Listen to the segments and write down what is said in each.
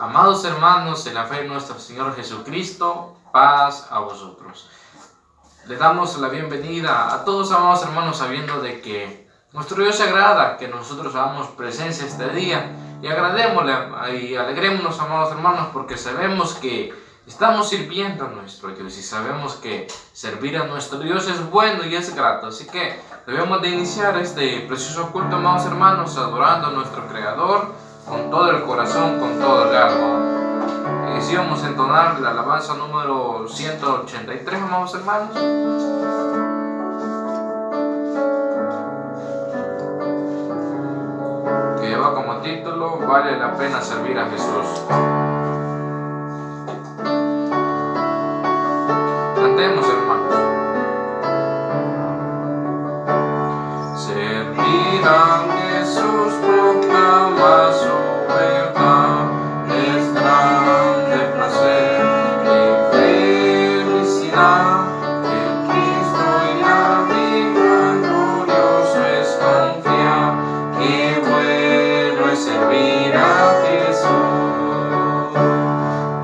Amados hermanos, en la fe de nuestro Señor Jesucristo, paz a vosotros. Le damos la bienvenida a todos, amados hermanos, sabiendo de que nuestro Dios se agrada que nosotros hagamos presencia este día y agradémosle y alegrémonos, amados hermanos, porque sabemos que estamos sirviendo a nuestro Dios y sabemos que servir a nuestro Dios es bueno y es grato. Así que debemos de iniciar este precioso culto, amados hermanos, adorando a nuestro Creador con todo el corazón, con todo el alma. Si vamos a entonar la alabanza número 183, amados hermanos. Que lleva como título, vale la pena servir a Jesús. Cantemos, hermanos. Servir a Jesús proclama su verdad, es grande placer y felicidad. El Cristo y la vida glorioso es confiar, qué bueno es servir a Jesús,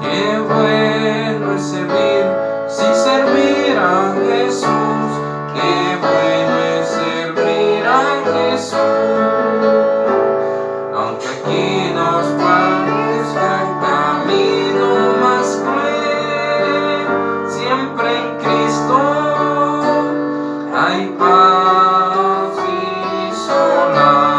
qué bueno es servir, sí, servir a Jesús, qué bueno es servir a Jesús. Aunque aquí nos parezca el camino más cruel, siempre en Cristo hay paz y soledad.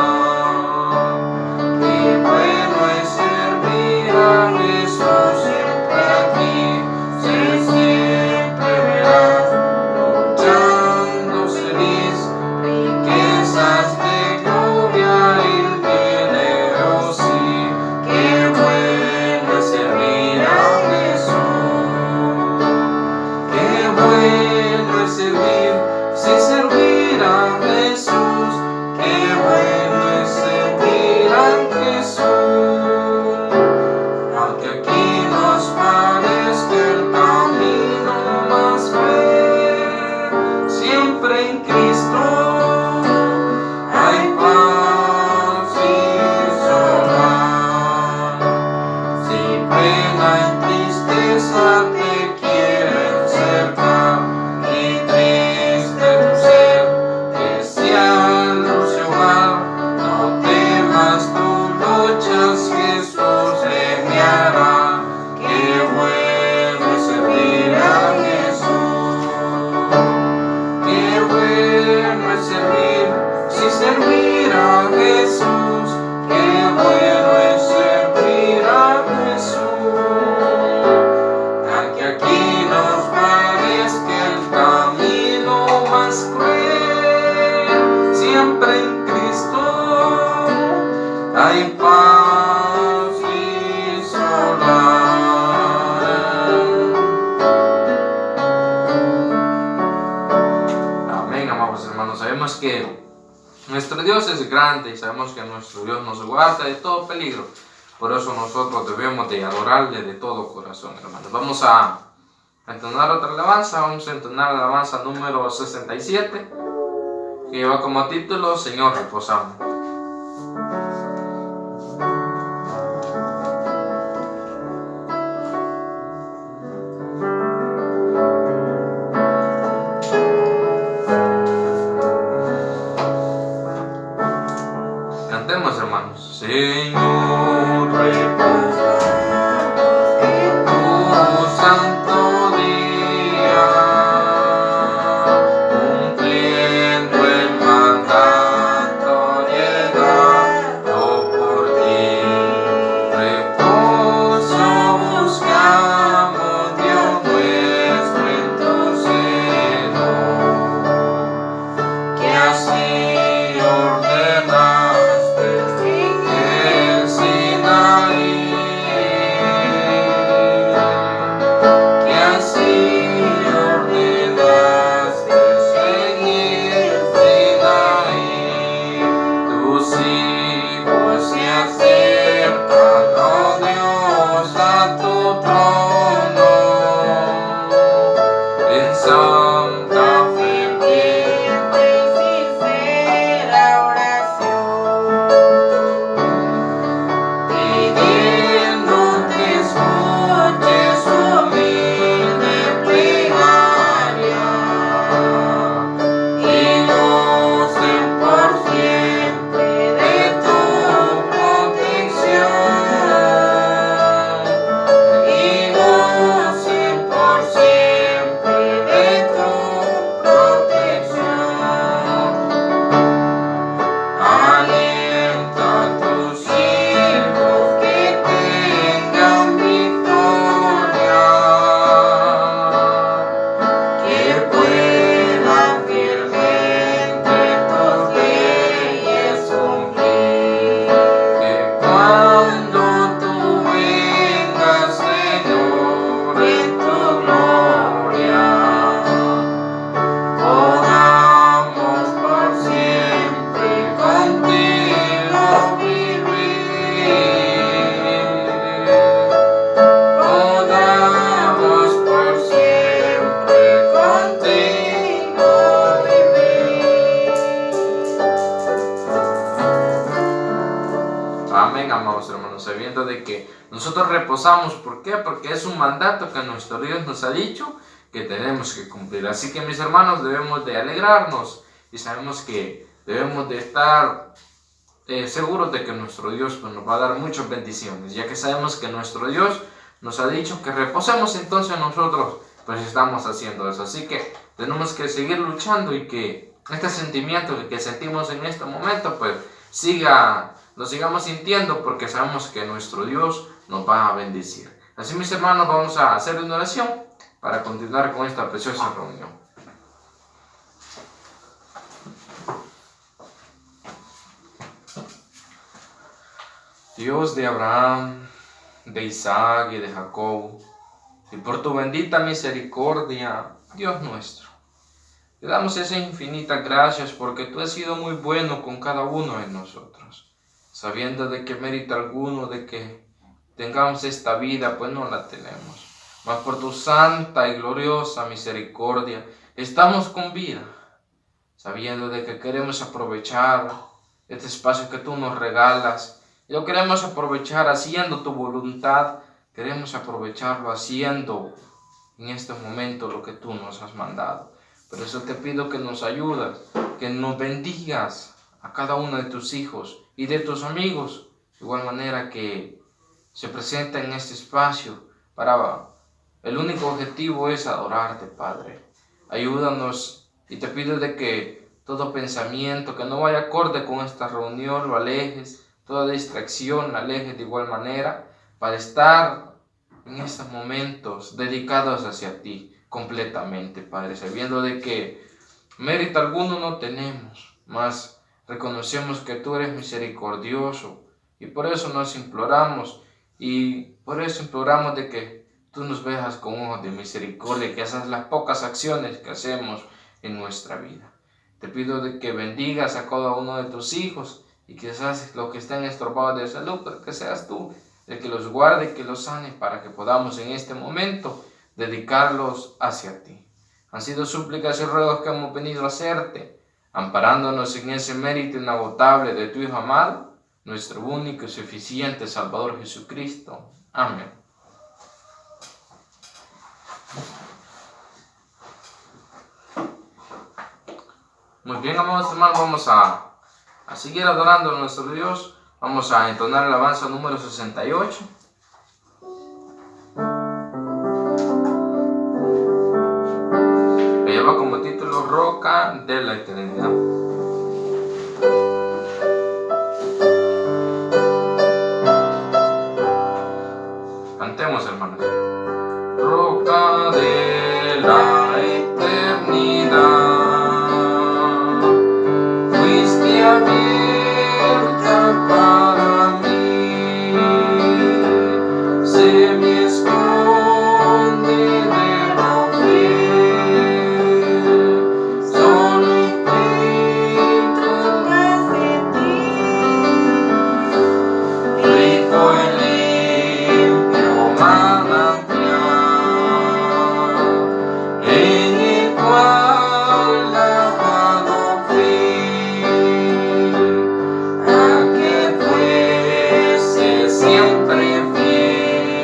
Qué bueno es servir a Jesús, siempre aquí, siempre verás, luchando feliz, riquezas de gloria y dinero, sí. Qué bueno es servir a Jesús, qué bueno es servir, sí, servir a Jesús, qué bueno es servir a Jesús. Aunque aquí nos parezca el camino más cruel, siempre en Cristo hay paz y soledad. Si pena y tristeza te quieren cercar, y triste tu ser, que sea luz y hogar, no temas tus luchas, Jesús remediará. Qué bueno es servir a Jesús, qué bueno es servir, sí, servir a Jesús, qué bueno es servir a Jesús. Aunque aquí nos parezca el camino más cruel, siempre en Cristo hay paz y soledad. Amén, amados hermanos. Sabemos que nuestro Dios es grande y sabemos que nuestro Dios nos guarda de todo peligro. Por eso nosotros debemos de adorarle de todo corazón, hermanos. Vamos a entonar otra alabanza. Vamos a entonar la alabanza número 67, que lleva como título Señor, reposamos. Cantemos, hermanos. Señor, reposa tu santo día, cumpliendo el mandato y el nosotros reposamos. ¿Por qué? Porque es un mandato que nuestro Dios nos ha dicho que tenemos que cumplir. Así que, mis hermanos, debemos de alegrarnos y sabemos que debemos de estar seguros de que nuestro Dios pues, nos va a dar muchas bendiciones, ya que sabemos que nuestro Dios nos ha dicho que reposemos. Entonces nosotros pues estamos haciendo eso. Así que tenemos que seguir luchando y que este sentimiento que sentimos en este momento pues lo sigamos sintiendo, porque sabemos que nuestro Dios nos va a bendecir. Así, mis hermanos, vamos a hacer una oración para continuar con esta preciosa reunión. Dios de Abraham, de Isaac y de Jacob, y por tu bendita misericordia, Dios nuestro, te damos esas infinitas gracias porque tú has sido muy bueno con cada uno de nosotros, sabiendo de que mérito alguno de que tengamos esta vida, pues no la tenemos. Mas por tu santa y gloriosa misericordia estamos con vida, sabiendo de que queremos aprovechar este espacio que tú nos regalas. Y lo queremos aprovechar haciendo tu voluntad. Queremos aprovecharlo haciendo en este momento lo que tú nos has mandado. Por eso te pido que nos ayudas, que nos bendigas a cada uno de tus hijos y de tus amigos, de igual manera que se presenta en este espacio. El único objetivo es adorarte, Padre. Ayúdanos y te pido de que todo pensamiento que no vaya acorde con esta reunión lo alejes. Toda distracción la alejes de igual manera, para estar en estos momentos dedicados hacia ti completamente, Padre, sabiendo de que mérito alguno no tenemos, mas reconocemos que tú eres misericordioso y por eso nos imploramos, de que tú nos veas con ojos de misericordia, que esas las pocas acciones que hacemos en nuestra vida. Te pido de que bendigas a cada uno de tus hijos, y quizás los que estén estropados de salud, pero que seas tú el que los guarde y que los sane, para que podamos en este momento dedicarlos hacia ti. Han sido súplicas y ruegos que hemos venido a hacerte, amparándonos en ese mérito inagotable de tu Hijo amado, nuestro único y suficiente Salvador Jesucristo. Amén. Muy bien, amados hermanos, vamos a seguir adorando a nuestro Dios. Vamos a entonar el alabanza número 68. Que lleva como título Roca de la Eternidad. Cantemos, hermanos. Roca de la eternidad, fuiste abierta para mí, se me esconde de lo fiel, solo encuentro más de ti, rico y limpio manantial, en el cual lavado fui, a que fuese siempre fiel.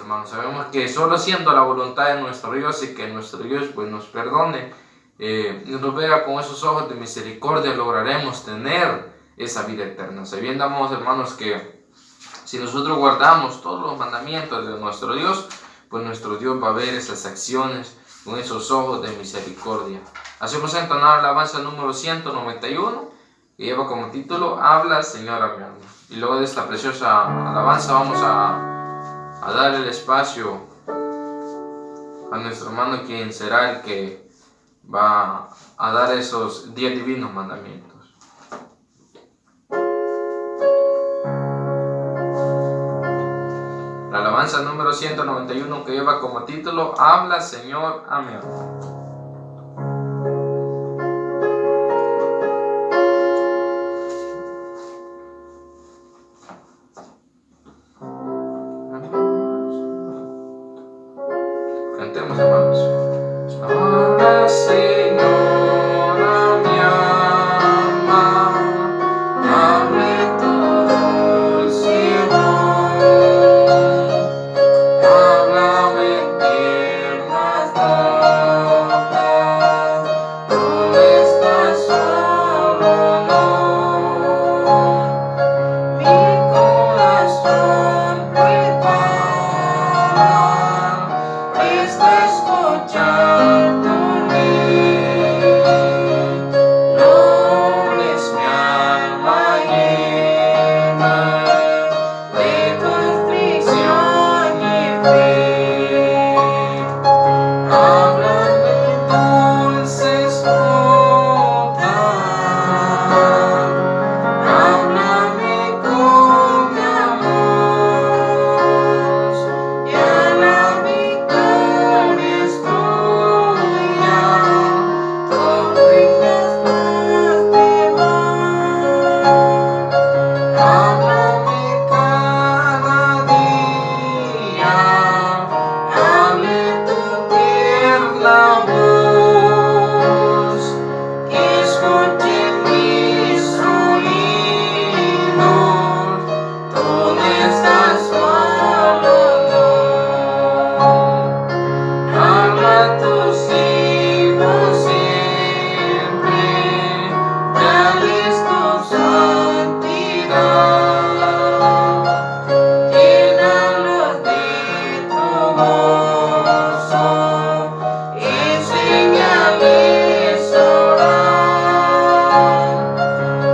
hermanos. Sabemos que solo haciendo la voluntad de nuestro Dios y que nuestro Dios pues, nos perdone, nos vea con esos ojos de misericordia, lograremos tener esa vida eterna. Sabiendo, amados hermanos, que si nosotros guardamos todos los mandamientos de nuestro Dios, pues nuestro Dios va a ver esas acciones con esos ojos de misericordia. Hacemos entonar la alabanza número 191, que lleva como título Habla, Señor, a mi alma. Y luego de esta preciosa alabanza vamos a dar el espacio a nuestro hermano, quien será el que va a dar esos 10 divinos mandamientos. La alabanza número 191, que lleva como título Habla, Señor, a mi alma. Cantemos, hermanos. Habla, Señor, a mi alma, hable tu dulce voz, háblame tiernas notas, donde estás solo, no, mi corazón prepara. Presta escuchar tu ley, no es mi alma llena de tu aflicción y fe. Háblame dulces notas, háblame con mi amor, y a la victoria es tuya, tú brindas más de más. Háblame cada día, hable tu tierna voz, que escuchen mis oídos, tú no estás solo, no. Habla a tus hijos siempre, dales tu santidad, llénalos de tu gozo, enséñales a orar,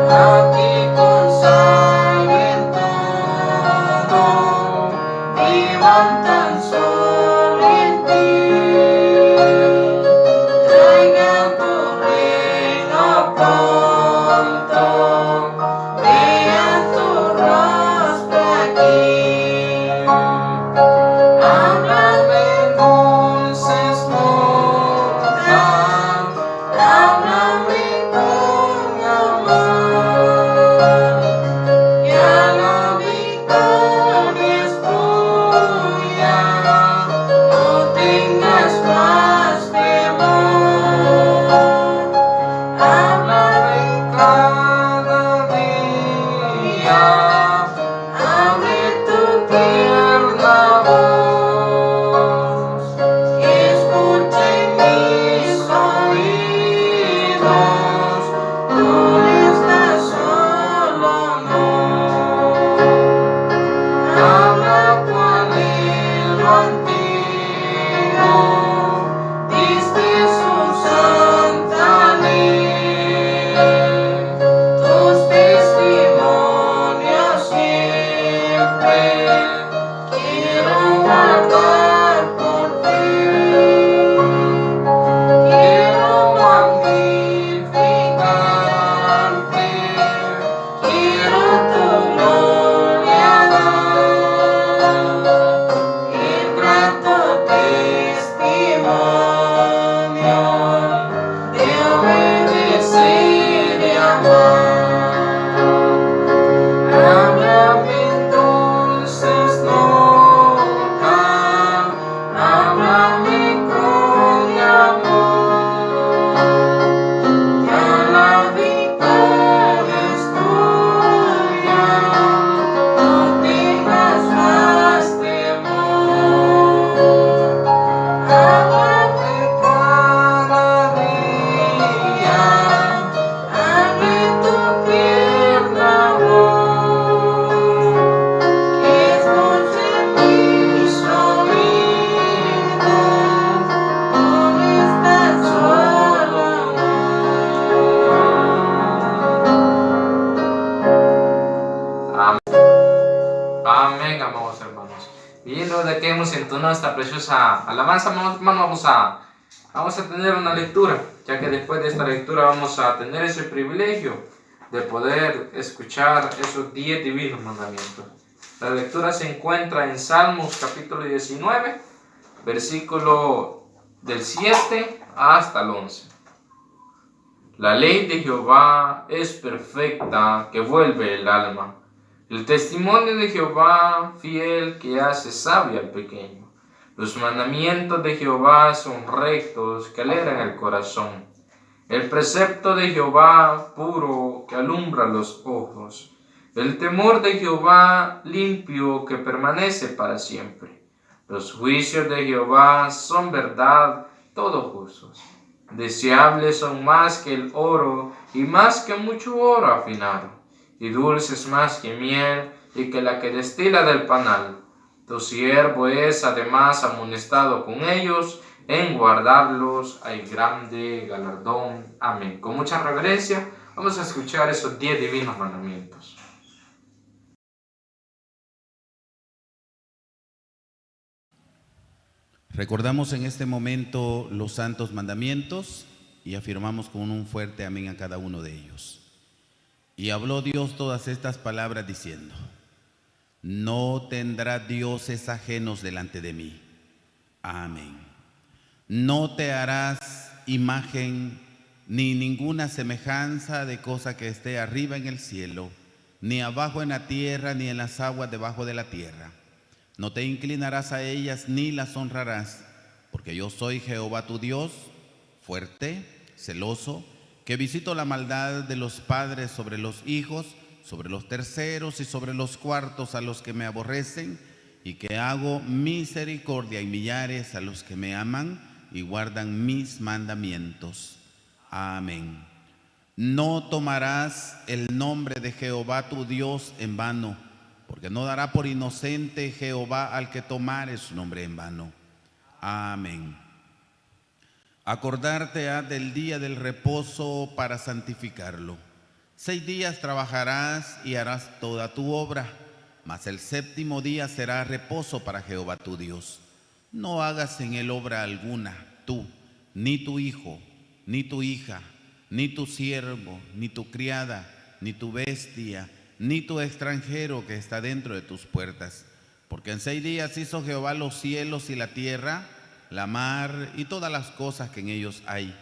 a ti consagren todo, vivan tan solo en ti, traigan tu reino pronto, vean tu rostro aquí. Háblame dulces notas, háblame con amor, y a la victoria es tuya, no tengas entonando esta preciosa alabanza, hermanos, vamos a tener una lectura, ya que después de esta lectura vamos a tener ese privilegio de poder escuchar esos 10 divinos mandamientos. La lectura se encuentra en Salmos capítulo 19, versículo del 7 hasta el 11. La ley de Jehová es perfecta, que vuelve el alma. El testimonio de Jehová fiel, que hace sabio al pequeño. Los mandamientos de Jehová son rectos, que alegran el corazón. El precepto de Jehová puro, que alumbra los ojos. El temor de Jehová limpio, que permanece para siempre. Los juicios de Jehová son verdad, todos justos. Deseables son más que el oro, y más que mucho oro afinado, y dulces más que miel, y que la que destila del panal. Tu siervo es además amonestado con ellos, en guardarlos hay grande galardón. Amén. Con mucha reverencia vamos a escuchar esos 10 divinos mandamientos. Recordamos en este momento los santos mandamientos y afirmamos con un fuerte amén a cada uno de ellos. Y habló Dios todas estas palabras diciendo: no tendrá dioses ajenos delante de mí. Amén. No te harás imagen ni ninguna semejanza de cosa que esté arriba en el cielo, ni abajo en la tierra, ni en las aguas debajo de la tierra. No te inclinarás a ellas ni las honrarás, porque yo soy Jehová tu Dios, fuerte, celoso, que visito la maldad de los padres sobre los hijos, sobre los terceros y sobre los cuartos a los que me aborrecen, y que hago misericordia en millares a los que me aman y guardan mis mandamientos. Amén. No tomarás el nombre de Jehová tu Dios en vano, porque no dará por inocente Jehová al que tomare su nombre en vano. Amén. Acordarte has del día del reposo para santificarlo. 6 días trabajarás y harás toda tu obra, mas el 7º día será reposo para Jehová tu Dios. No hagas en él obra alguna, tú, ni tu hijo, ni tu hija, ni tu siervo, ni tu criada, ni tu bestia, ni tu extranjero que está dentro de tus puertas. Porque en 6 días hizo Jehová los cielos y la tierra, la mar y todas las cosas que en ellos hay,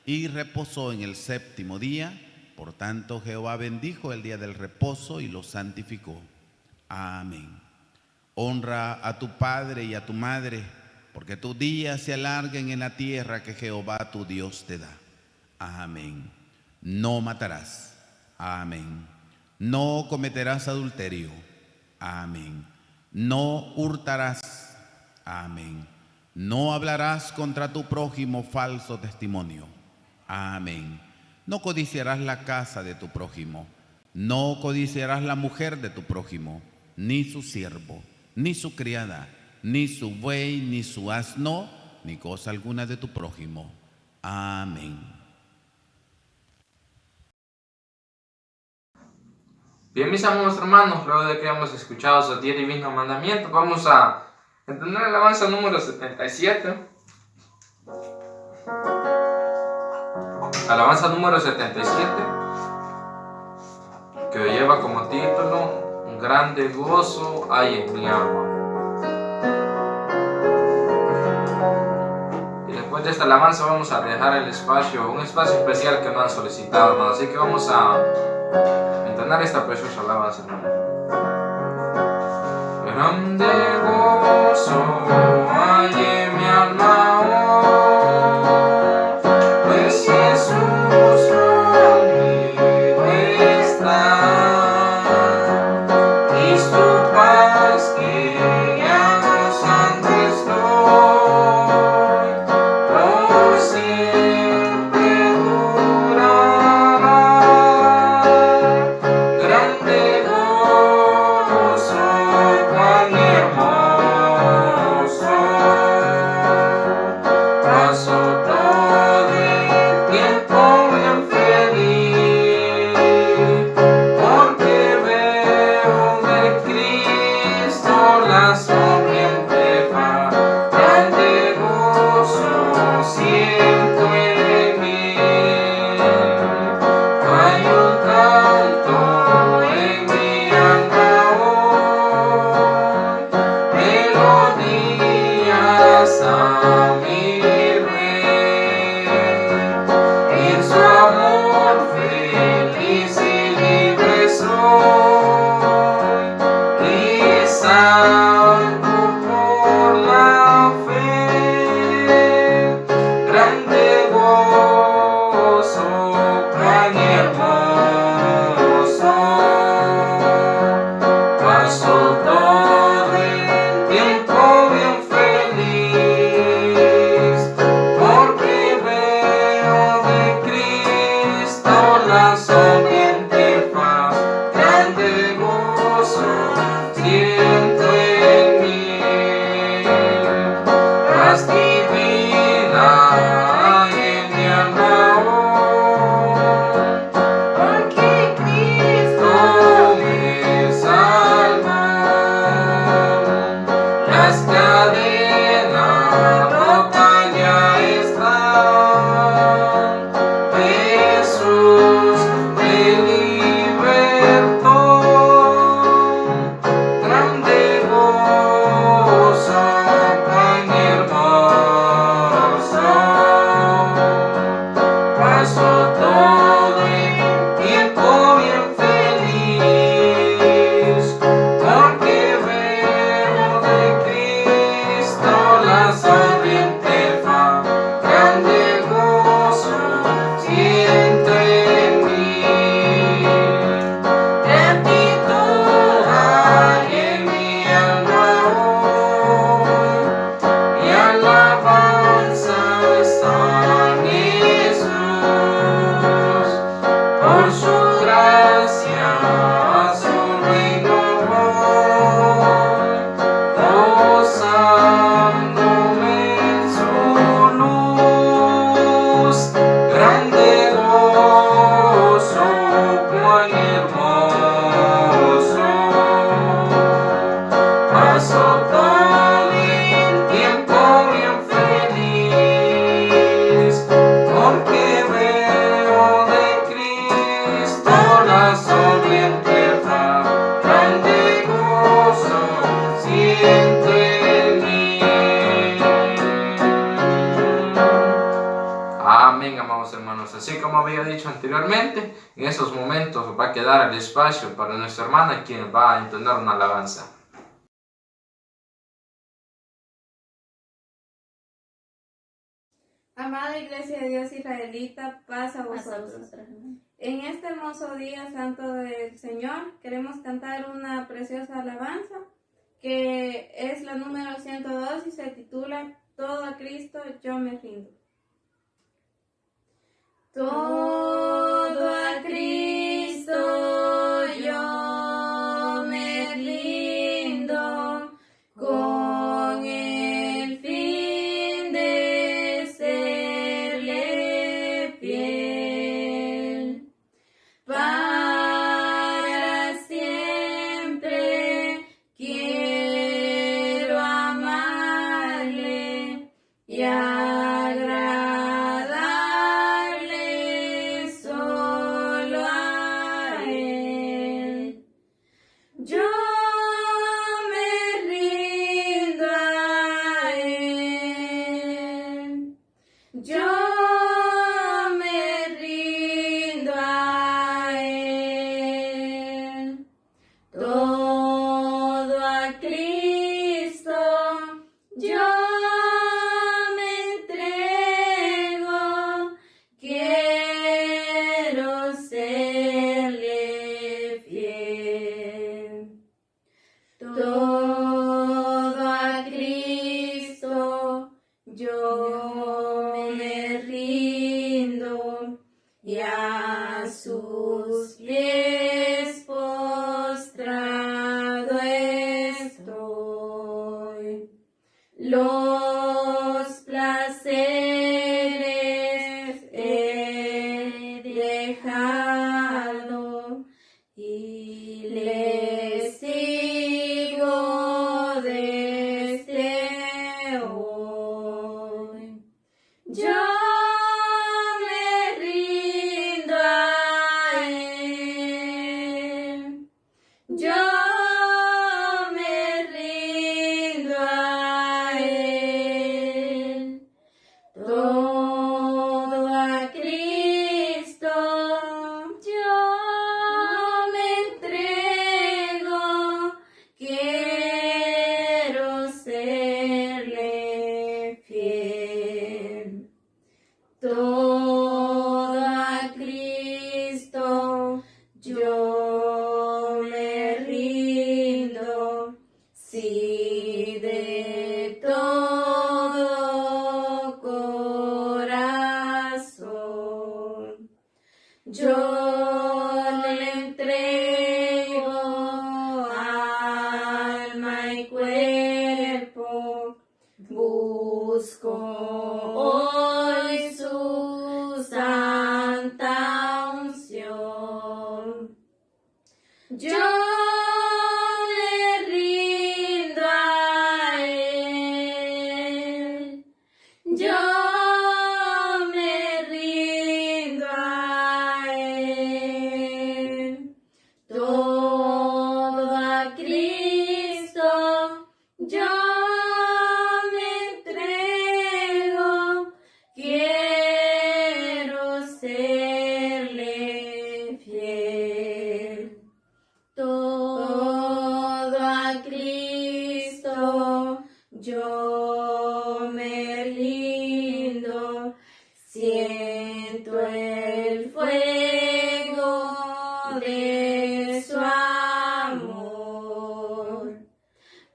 y reposó en el 7º día. Por tanto, Jehová bendijo el día del reposo y lo santificó. Amén. Honra a tu padre y a tu madre, porque tus días se alarguen en la tierra que Jehová tu Dios te da. Amén. No matarás. Amén. No cometerás adulterio. Amén. No hurtarás. Amén. No hablarás contra tu prójimo falso testimonio. Amén. No codiciarás la casa de tu prójimo. No codiciarás la mujer de tu prójimo, ni su siervo, ni su criada, ni su buey, ni su asno, ni cosa alguna de tu prójimo. Amén. Bien, mis amados hermanos, luego de que hemos escuchado esos 10 divinos mandamientos, vamos a entender la alabanza número 77. Alabanza número 77, que lleva como título: un grande gozo hay en mi alma. Y después de esta alabanza vamos a dejar un espacio especial que nos han solicitado, hermanos. Así que vamos a entonar esta preciosa alabanza, hermano. Grande gozo hay en mi alma. Grande gozo, cuán hermoso siento en mí. Hay un canto en mi alma hoy, melodías a mi Rey. En su amor feliz y libre soy, y salvo por la fe. Grande gozo, cuán hermoso, paso todo el tiempo bien feliz, porque veo de Cristo la sonriente faz. Grande gozo siento en mí, paz divina en mi alma hoy, porque Cristo me salvó. Las cadenas rotas ya están, Jesús me libertó. Grande gozo, cuán hermoso, paso todo el tiempo bien feliz, porque veo de Cristo la sonriente faz. Grande gozo siento en mí, gratitud hay en mi alma hoy, y alabanza está en Jesús. Por su gracia a su reino voy, gozándome en su luz. Grande gozo, cuán hermoso, paso todo el tiempo bien feliz, porque veo de Cristo la sonriente faz. Grande gozo siento en mí. Amén, amados hermanos. Así como había dicho anteriormente, en esos momentos va a quedar el espacio para nuestra hermana, quien va a entonar una alabanza. Amada Iglesia de Dios israelita, paz a vosotros. En este hermoso día santo del Señor, queremos cantar una preciosa alabanza que es la número 102 y se titula Todo a Cristo yo me rindo. Todo a Cristo yo me rindo, con el fin de serle fiel. Para siempre quiero amarle y agradarle solo a él. Yo me rindo a él. Yo me rindo a él. Todo a Cristo yo me entrego. Quiero serle fiel. Todo a Cristo yo me rindo, y a sus pies postrado estoy. Los placeres he dejado y le sigo desde hoy. busco hoy su santa unción. Yo me rindo a Él. Yo me rindo a Él. Todo a Cristo yo me entrego. Quiero serle fiel. Todo a Cristo yo me rindo. Siento el fuego de su amor.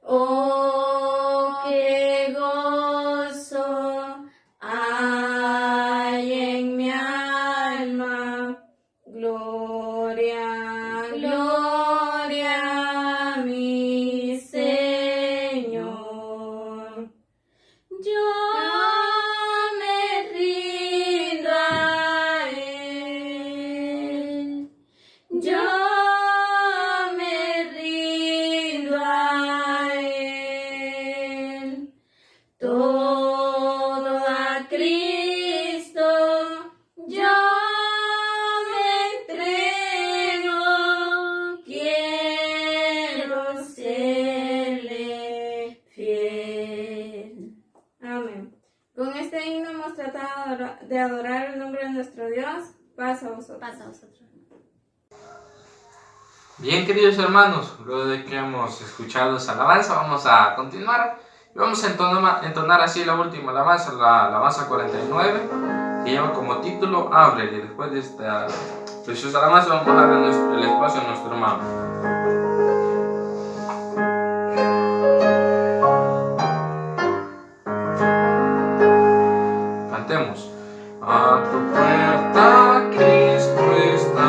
Oh, qué gozo hay en mi alma. Gloria, gloria a mi Señor. Yo me rindo a Él. Yo me rindo a Él. Todo a Cristo yo me entrego. Quiero serle fiel. Amén. Con este himno hemos tratado de adorar el nombre de nuestro Dios. Paz a vosotros. Paz a vosotros. Bien, queridos hermanos, luego de que hemos escuchado esa alabanza, vamos a continuar y vamos a entonar así la última alabanza, la alabanza 49, que lleva como título Ábrele. Y después de esta preciosa alabanza vamos a dar el espacio a nuestro hermano. Cantemos. A tu puerta Cristo está.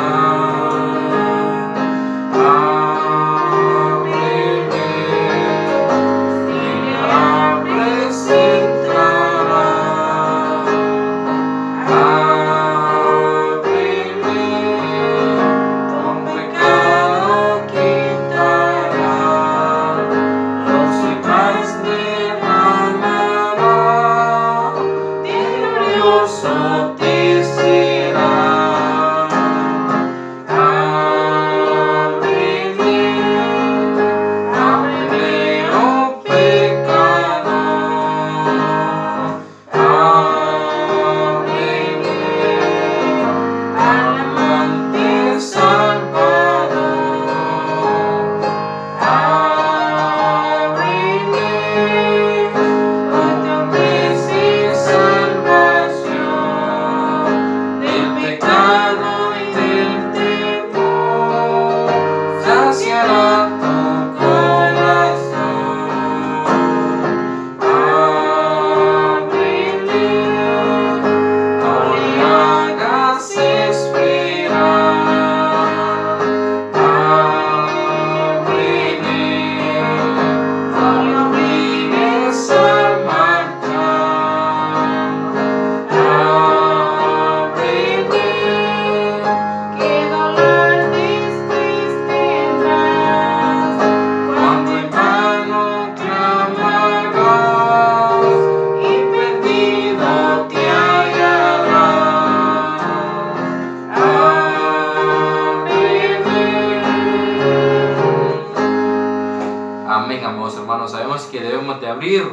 Amén, amados hermanos. Sabemos que debemos de abrir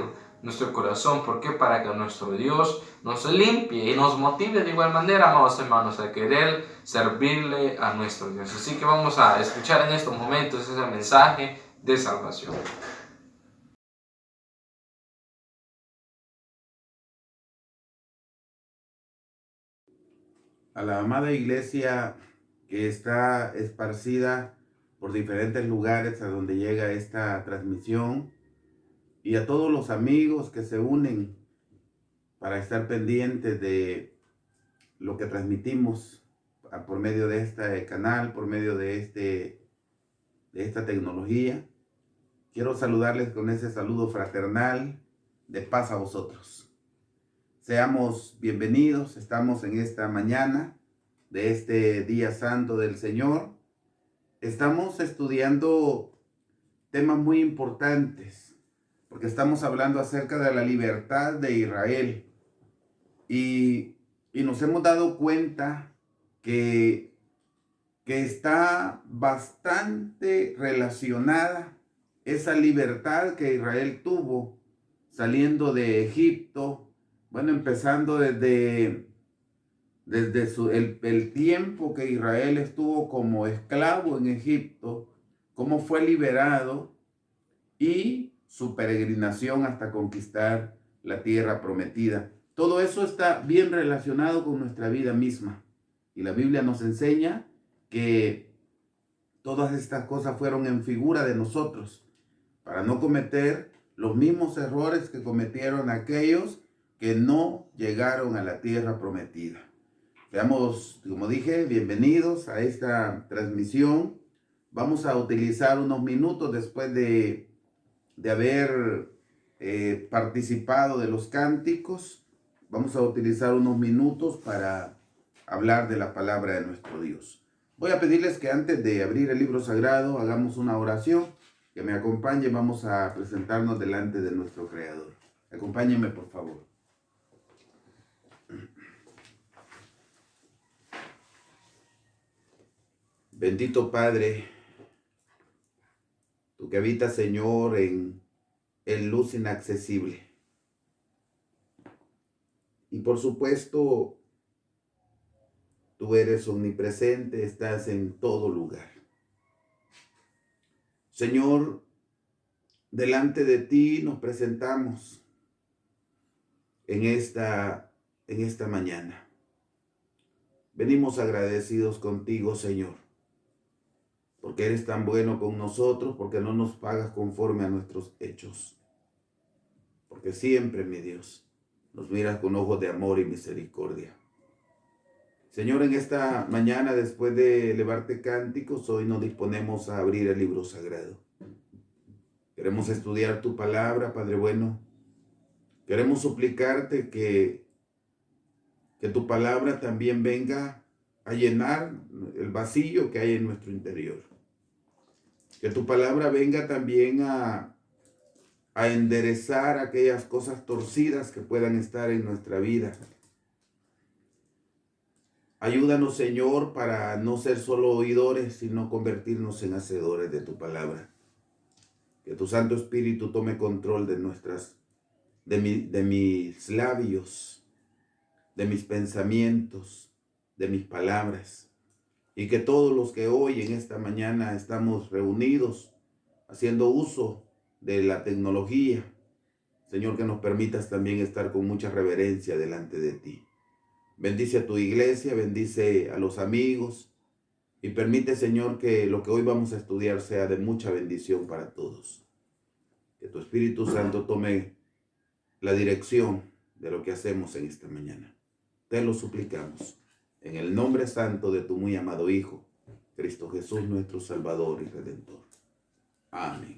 nuestro corazón. ¿Por qué? Para que nuestro Dios nos limpie y nos motive de igual manera, amados hermanos, a querer servirle a nuestro Dios. Así que vamos a escuchar en estos momentos ese mensaje de salvación. A la amada iglesia que está esparcida por diferentes lugares a donde llega esta transmisión, y a todos los amigos que se unen para estar pendientes de lo que transmitimos por medio de este canal, por medio de esta tecnología. Quiero saludarles con ese saludo fraternal de paz a vosotros. Seamos bienvenidos, estamos en esta mañana de este día santo del Señor. Estamos estudiando temas muy importantes, porque estamos hablando acerca de la libertad de Israel. Y nos hemos dado cuenta que está bastante relacionada esa libertad que Israel tuvo saliendo de Egipto, empezando desde el tiempo que Israel estuvo como esclavo en Egipto, cómo fue liberado y su peregrinación hasta conquistar la tierra prometida. Todo eso está bien relacionado con nuestra vida misma. Y la Biblia nos enseña que todas estas cosas fueron en figura de nosotros, para no cometer los mismos errores que cometieron aquellos que no llegaron a la tierra prometida. Seamos, como dije, bienvenidos a esta transmisión. Vamos a utilizar unos minutos después de haber participado de los cánticos. Vamos a utilizar unos minutos para hablar de la palabra de nuestro Dios. Voy a pedirles que antes de abrir el libro sagrado hagamos una oración. Que me acompañen, vamos a presentarnos delante de nuestro Creador. Acompáñenme, por favor. Bendito Padre, tú que habitas, Señor, en luz inaccesible. Y por supuesto, tú eres omnipresente, estás en todo lugar. Señor, delante de ti nos presentamos en esta mañana. Venimos agradecidos contigo, Señor, porque eres tan bueno con nosotros, porque no nos pagas conforme a nuestros hechos. Porque siempre, mi Dios, nos miras con ojos de amor y misericordia. Señor, en esta mañana, después de elevarte cánticos, hoy nos disponemos a abrir el libro sagrado. Queremos estudiar tu palabra, Padre bueno. Queremos suplicarte que tu palabra también venga a llenar el vacío que hay en nuestro interior. Que tu palabra venga también a enderezar aquellas cosas torcidas que puedan estar en nuestra vida. Ayúdanos, Señor, para no ser solo oidores, sino convertirnos en hacedores de tu palabra. Que tu Santo Espíritu tome control de mis labios, de mis pensamientos, de mis palabras. Y que todos los que hoy en esta mañana estamos reunidos, haciendo uso de la tecnología, Señor, que nos permitas también estar con mucha reverencia delante de ti. Bendice a tu iglesia, bendice a los amigos y permite, Señor, que lo que hoy vamos a estudiar sea de mucha bendición para todos. Que tu Espíritu Santo tome la dirección de lo que hacemos en esta mañana. Te lo suplicamos en el nombre santo de tu muy amado Hijo, Cristo Jesús, nuestro Salvador y Redentor. Amén.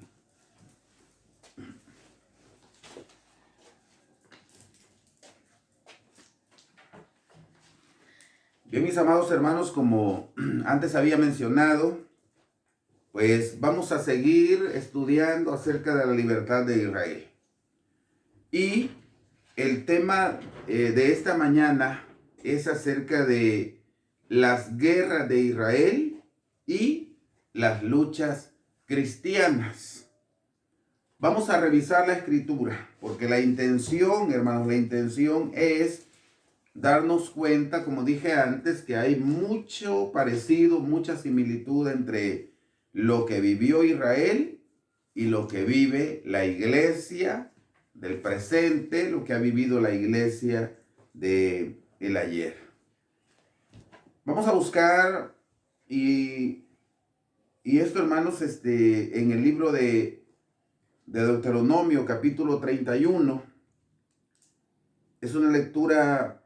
Bien, mis amados hermanos, como antes había mencionado, pues vamos a seguir estudiando acerca de la libertad de Israel. Y el tema de esta mañana es acerca de las guerras de Israel y las luchas cristianas. Vamos a revisar la escritura, porque la intención, hermanos, la intención es darnos cuenta, como dije antes, que hay mucho parecido, mucha similitud entre lo que vivió Israel y lo que vive la iglesia del presente, lo que ha vivido la iglesia del ayer. Vamos a buscar, y esto, hermanos, en el libro de Deuteronomio, capítulo 31, es una lectura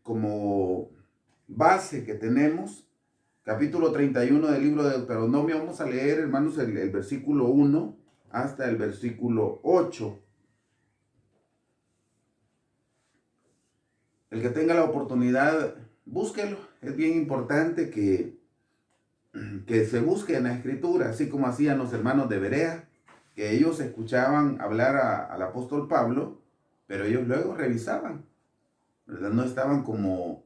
como base que tenemos, capítulo 31 del libro de Deuteronomio. Vamos a leer, hermanos, el versículo 1 hasta el versículo 8. el que tenga la oportunidad, búsquelo. Es bien importante que se busque en la Escritura, así como hacían los hermanos de Berea, que ellos escuchaban hablar al apóstol Pablo, pero ellos luego revisaban, ¿verdad? No estaban como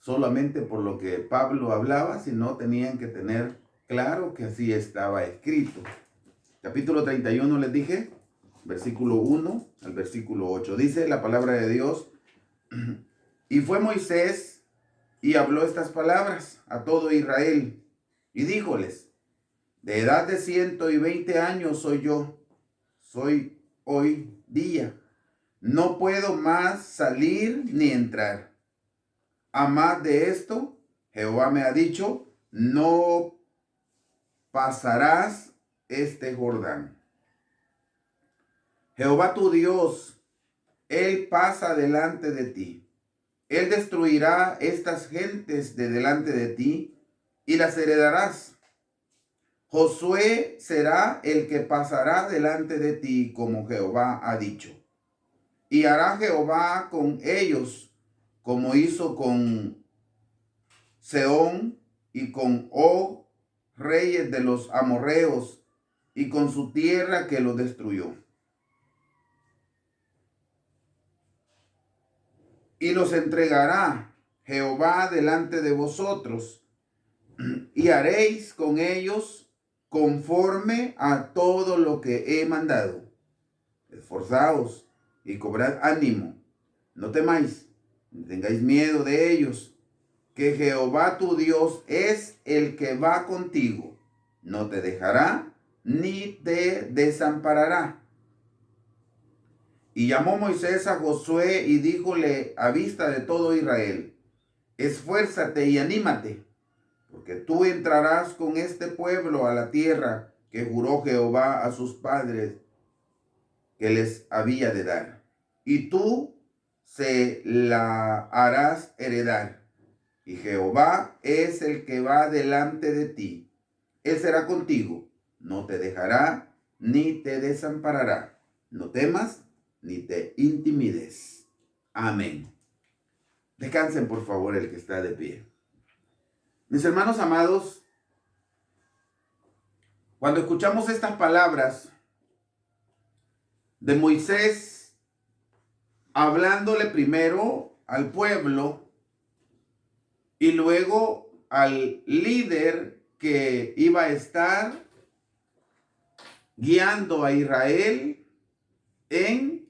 solamente por lo que Pablo hablaba, sino tenían que tener claro que así estaba escrito. Capítulo 31 les dije, versículo 1 al versículo 8. Dice la palabra de Dios: y fue Moisés y habló estas palabras a todo Israel, y díjoles: de edad de 120 años soy hoy día. No puedo más salir ni entrar. A más de esto, Jehová me ha dicho: no pasarás este Jordán. Jehová tu Dios, Él pasa delante de ti. Él destruirá estas gentes de delante de ti y las heredarás. Josué será el que pasará delante de ti, como Jehová ha dicho. Y hará Jehová con ellos como hizo con Sehón y con Og, reyes de los amorreos, y con su tierra que los destruyó. Y los entregará Jehová delante de vosotros, y haréis con ellos conforme a todo lo que he mandado. Esforzaos y cobrad ánimo, no temáis, ni tengáis miedo de ellos, que Jehová tu Dios es el que va contigo, no te dejará ni te desamparará. Y llamó Moisés a Josué y díjole a vista de todo Israel: esfuérzate y anímate, porque tú entrarás con este pueblo a la tierra que juró Jehová a sus padres que les había de dar, y tú se la harás heredar. Y Jehová es el que va delante de ti. Él será contigo, no te dejará ni te desamparará. No temas ni te intimides. Amén. Descansen, por favor, el que está de pie. Mis hermanos amados, cuando escuchamos estas palabras de Moisés hablándole primero al pueblo y luego al líder que iba a estar guiando a Israel en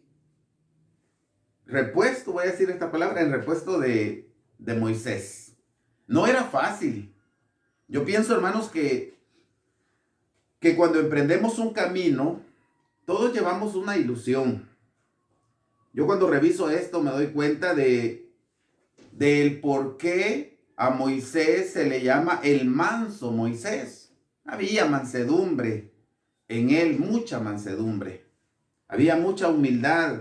repuesto, voy a decir esta palabra, en repuesto de Moisés. No era fácil. Yo pienso, hermanos, que cuando emprendemos un camino, todos llevamos una ilusión. Yo cuando reviso esto me doy cuenta del por qué a Moisés se le llama el manso Moisés. Había mansedumbre en él, mucha mansedumbre. Había mucha humildad.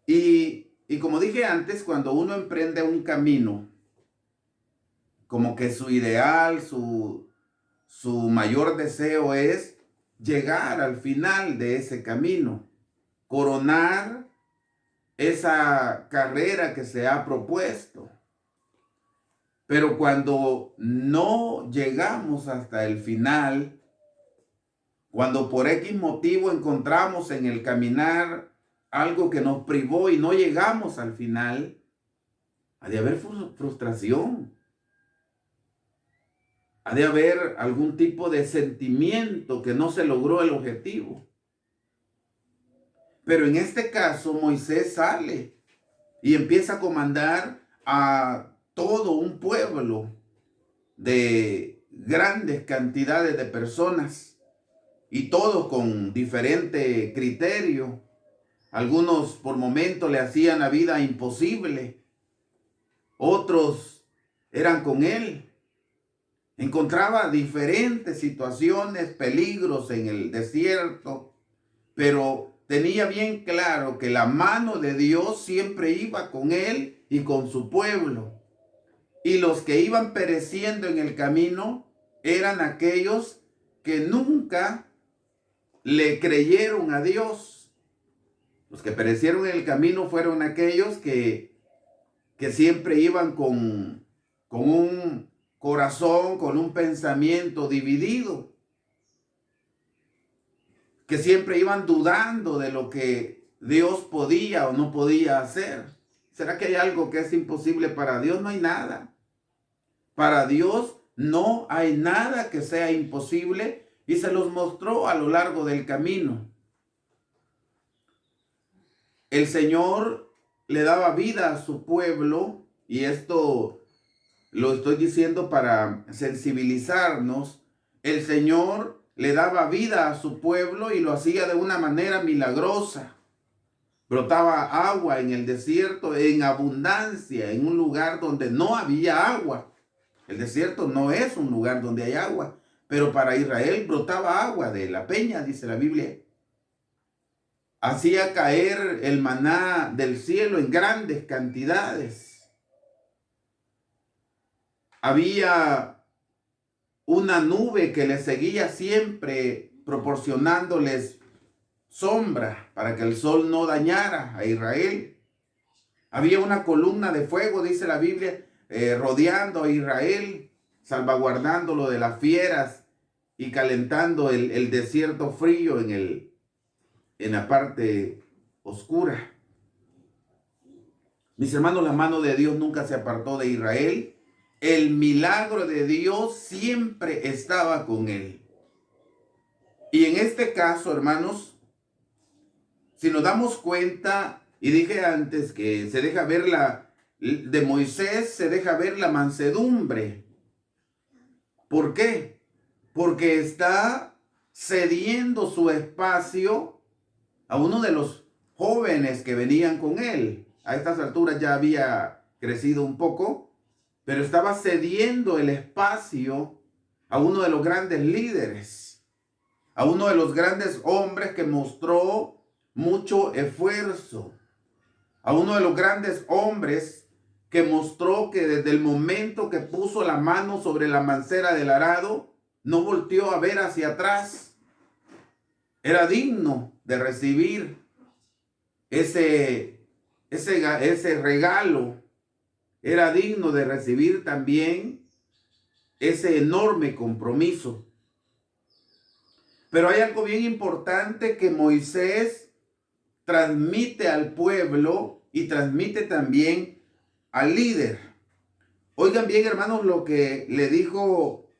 Y como dije antes, cuando uno emprende un camino, como que su ideal, su mayor deseo es llegar al final de ese camino, coronar esa carrera que se ha propuesto. Pero cuando no llegamos hasta el final, cuando por X motivo encontramos en el caminar algo que nos privó y no llegamos al final, ha de haber frustración. Ha de haber algún tipo de sentimiento que no se logró el objetivo. Pero en este caso, Moisés sale y empieza a comandar a todo un pueblo de grandes cantidades de personas y todos con diferente criterio. Algunos por momentos le hacían la vida imposible, otros eran con él. Encontraba diferentes situaciones, peligros en el desierto, pero tenía bien claro que la mano de Dios siempre iba con él y con su pueblo. Y los que iban pereciendo en el camino eran aquellos que nunca le creyeron a Dios. Los que perecieron en el camino fueron aquellos que que siempre iban con un corazón, con un pensamiento dividido, que siempre iban dudando de lo que Dios podía o no podía hacer. ¿Será que hay algo que es imposible para Dios? No hay nada. Para Dios no hay nada que sea imposible, y se los mostró a lo largo del camino. El Señor le daba vida a su pueblo, y esto lo estoy diciendo para sensibilizarnos. El Señor le daba vida a su pueblo y lo hacía de una manera milagrosa. Brotaba agua en el desierto en abundancia, en un lugar donde no había agua. El desierto no es un lugar donde hay agua, pero para Israel brotaba agua de la peña, dice la Biblia. Hacía caer el maná del cielo en grandes cantidades. Había una nube que les seguía siempre, proporcionándoles sombra para que el sol no dañara a Israel. Había una columna de fuego, dice la Biblia, rodeando a Israel, salvaguardándolo de las fieras y calentando el desierto frío en la parte oscura. Mis hermanos, la mano de Dios nunca se apartó de Israel. El milagro de Dios siempre estaba con él. Y en este caso, hermanos, si nos damos cuenta, y dije antes que se deja ver de Moisés, se deja ver la mansedumbre. ¿Por qué? Porque está cediendo su espacio a uno de los jóvenes que venían con él. A estas alturas ya había crecido un poco, pero estaba cediendo el espacio a uno de los grandes líderes, a uno de los grandes hombres que mostró mucho esfuerzo, a uno de los grandes hombres que mostró que desde el momento que puso la mano sobre la mancera del arado, no volteó a ver hacia atrás. Era digno de recibir ese regalo. Era digno de recibir también ese enorme compromiso. Pero hay algo bien importante que Moisés transmite al pueblo y transmite también al líder. Oigan bien, hermanos, lo que le dijo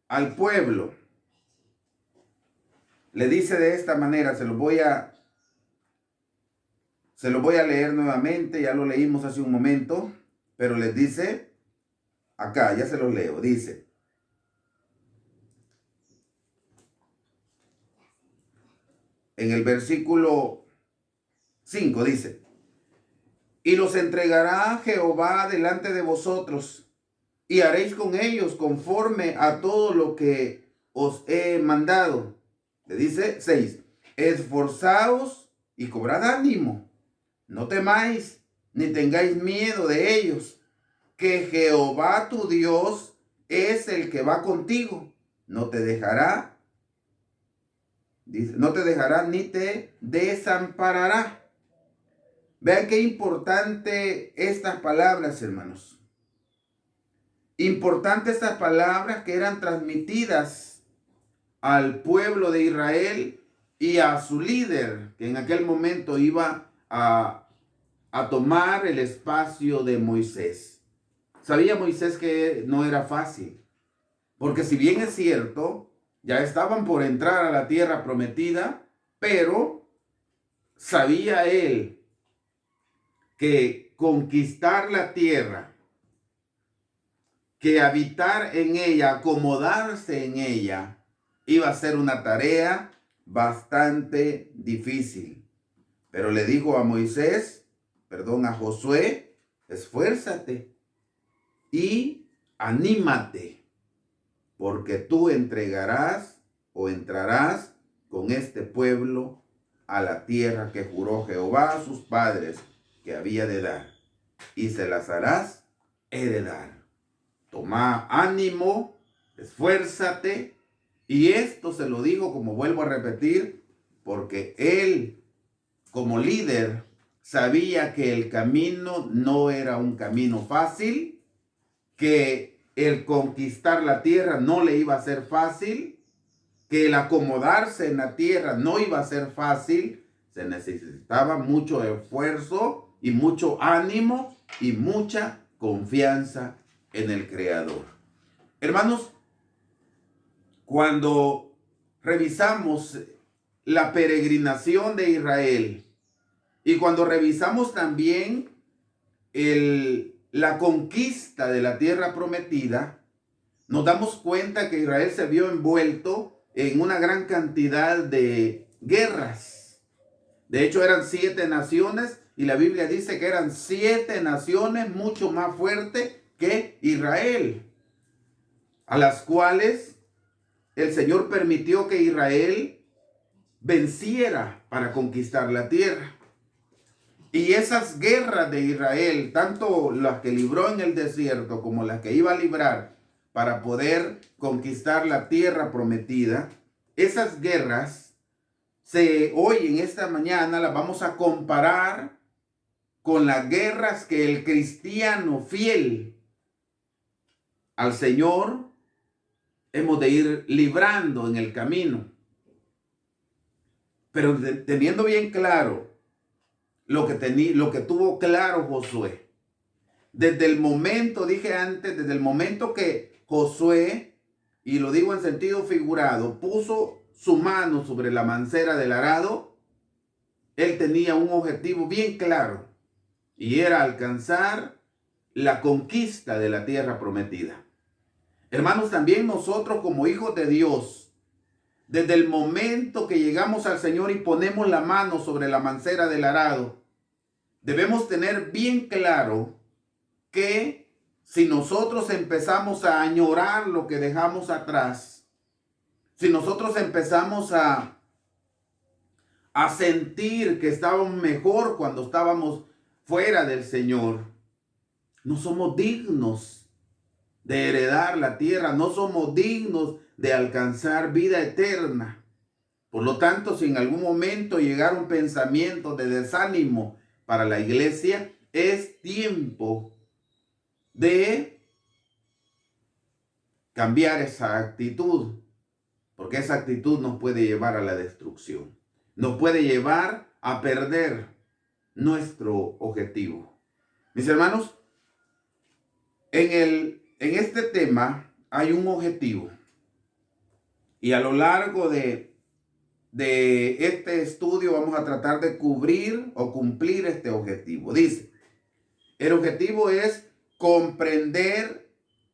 al pueblo. Le dice de esta manera, se lo voy a leer nuevamente, ya lo leímos hace un momento, pero les dice, acá, ya se lo leo, dice: en el versículo 5 dice: y los entregará Jehová delante de vosotros, y haréis con ellos conforme a todo lo que os he mandado. Le dice 6: esforzaos y cobrad ánimo, no temáis, ni tengáis miedo de ellos, que Jehová tu Dios es el que va contigo, no te dejará, dice, no te dejará ni te desamparará. Vean qué importante estas palabras, hermanos. Importante estas palabras que eran transmitidas al pueblo de Israel y a su líder, que en aquel momento iba a tomar el espacio de Moisés. Sabía Moisés que no era fácil, porque si bien es cierto, ya estaban por entrar a la tierra prometida, pero sabía él que conquistar la tierra, que habitar en ella, acomodarse en ella, iba a ser una tarea bastante difícil. Pero le dijo a a Josué: esfuérzate y anímate, porque tú entregarás o entrarás con este pueblo a la tierra que juró Jehová a sus padres que había de dar, y se las harás heredar. Toma ánimo, esfuérzate. Y esto se lo digo, como vuelvo a repetir, porque él, como líder, sabía que el camino no era un camino fácil, que el conquistar la tierra no le iba a ser fácil, que el acomodarse en la tierra no iba a ser fácil. Se necesitaba mucho esfuerzo y mucho ánimo y mucha confianza en el Creador. Hermanos, cuando revisamos la peregrinación de Israel y cuando revisamos también la conquista de la tierra prometida, nos damos cuenta que Israel se vio envuelto en una gran cantidad de guerras. De hecho, eran 7 naciones y la Biblia dice que eran 7 naciones mucho más fuertes que Israel, a las cuales el Señor permitió que Israel venciera para conquistar la tierra. Y esas guerras de Israel, tanto las que libró en el desierto como las que iba a librar para poder conquistar la tierra prometida, esas guerras hoy en esta mañana las vamos a comparar con las guerras que el cristiano fiel al Señor hemos de ir librando en el camino. Pero teniendo bien claro lo que tuvo claro Josué. Desde el momento, dije antes, desde el momento que Josué, y lo digo en sentido figurado, puso su mano sobre la mancera del arado, él tenía un objetivo bien claro, y era alcanzar la conquista de la tierra prometida. Hermanos, también nosotros como hijos de Dios, desde el momento que llegamos al Señor y ponemos la mano sobre la mancera del arado, debemos tener bien claro que si nosotros empezamos a añorar lo que dejamos atrás, si nosotros empezamos a sentir que estábamos mejor cuando estábamos fuera del Señor, no somos dignos de heredar la tierra, no somos dignos de alcanzar vida eterna. Por lo tanto, si en algún momento llegara un pensamiento de desánimo para la iglesia, es tiempo de cambiar esa actitud, porque esa actitud nos puede llevar a la destrucción, nos puede llevar a perder nuestro objetivo. Mis hermanos, en este tema hay un objetivo, y a lo largo de este estudio vamos a tratar de cubrir o cumplir este objetivo. Dice, el objetivo es comprender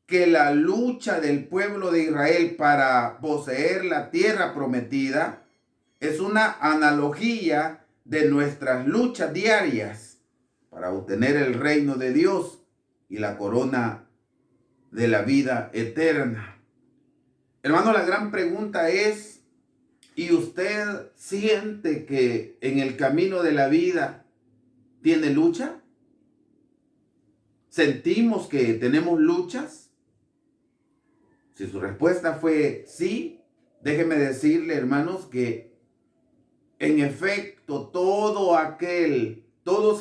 que la lucha del pueblo de Israel para poseer la tierra prometida es una analogía de nuestras luchas diarias para obtener el reino de Dios y la corona de la vida eterna. Hermano, la gran pregunta es, ¿y usted siente que en el camino de la vida tiene lucha? ¿Sentimos que tenemos luchas? Si su respuesta fue sí, déjeme decirle, hermanos, que en efecto todos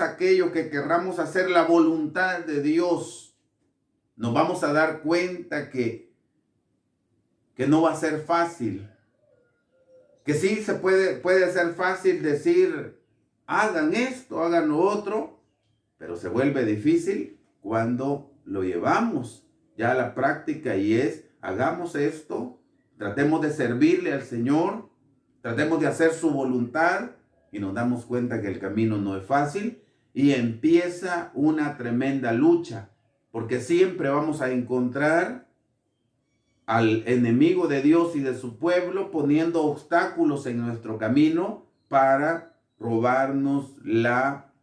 aquellos que querramos hacer la voluntad de Dios, nos vamos a dar cuenta que no va a ser fácil. Que sí puede ser fácil decir, hagan esto, hagan lo otro, pero se vuelve difícil cuando lo llevamos ya a la práctica, y hagamos esto, tratemos de servirle al Señor, tratemos de hacer su voluntad, y nos damos cuenta que el camino no es fácil y empieza una tremenda lucha, porque siempre vamos a encontrar al enemigo de Dios y de su pueblo poniendo obstáculos en nuestro camino para robarnos la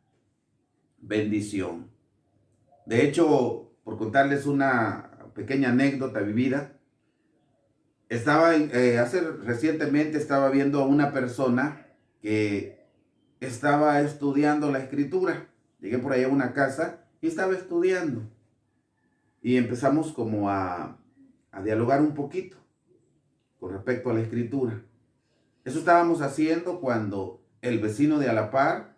bendición. De hecho, por contarles una pequeña anécdota vivida, recientemente estaba viendo a una persona que estaba estudiando la escritura. Llegué por ahí a una casa y estaba estudiando, y empezamos como a dialogar un poquito con respecto a la escritura. Eso estábamos haciendo cuando el vecino de a la par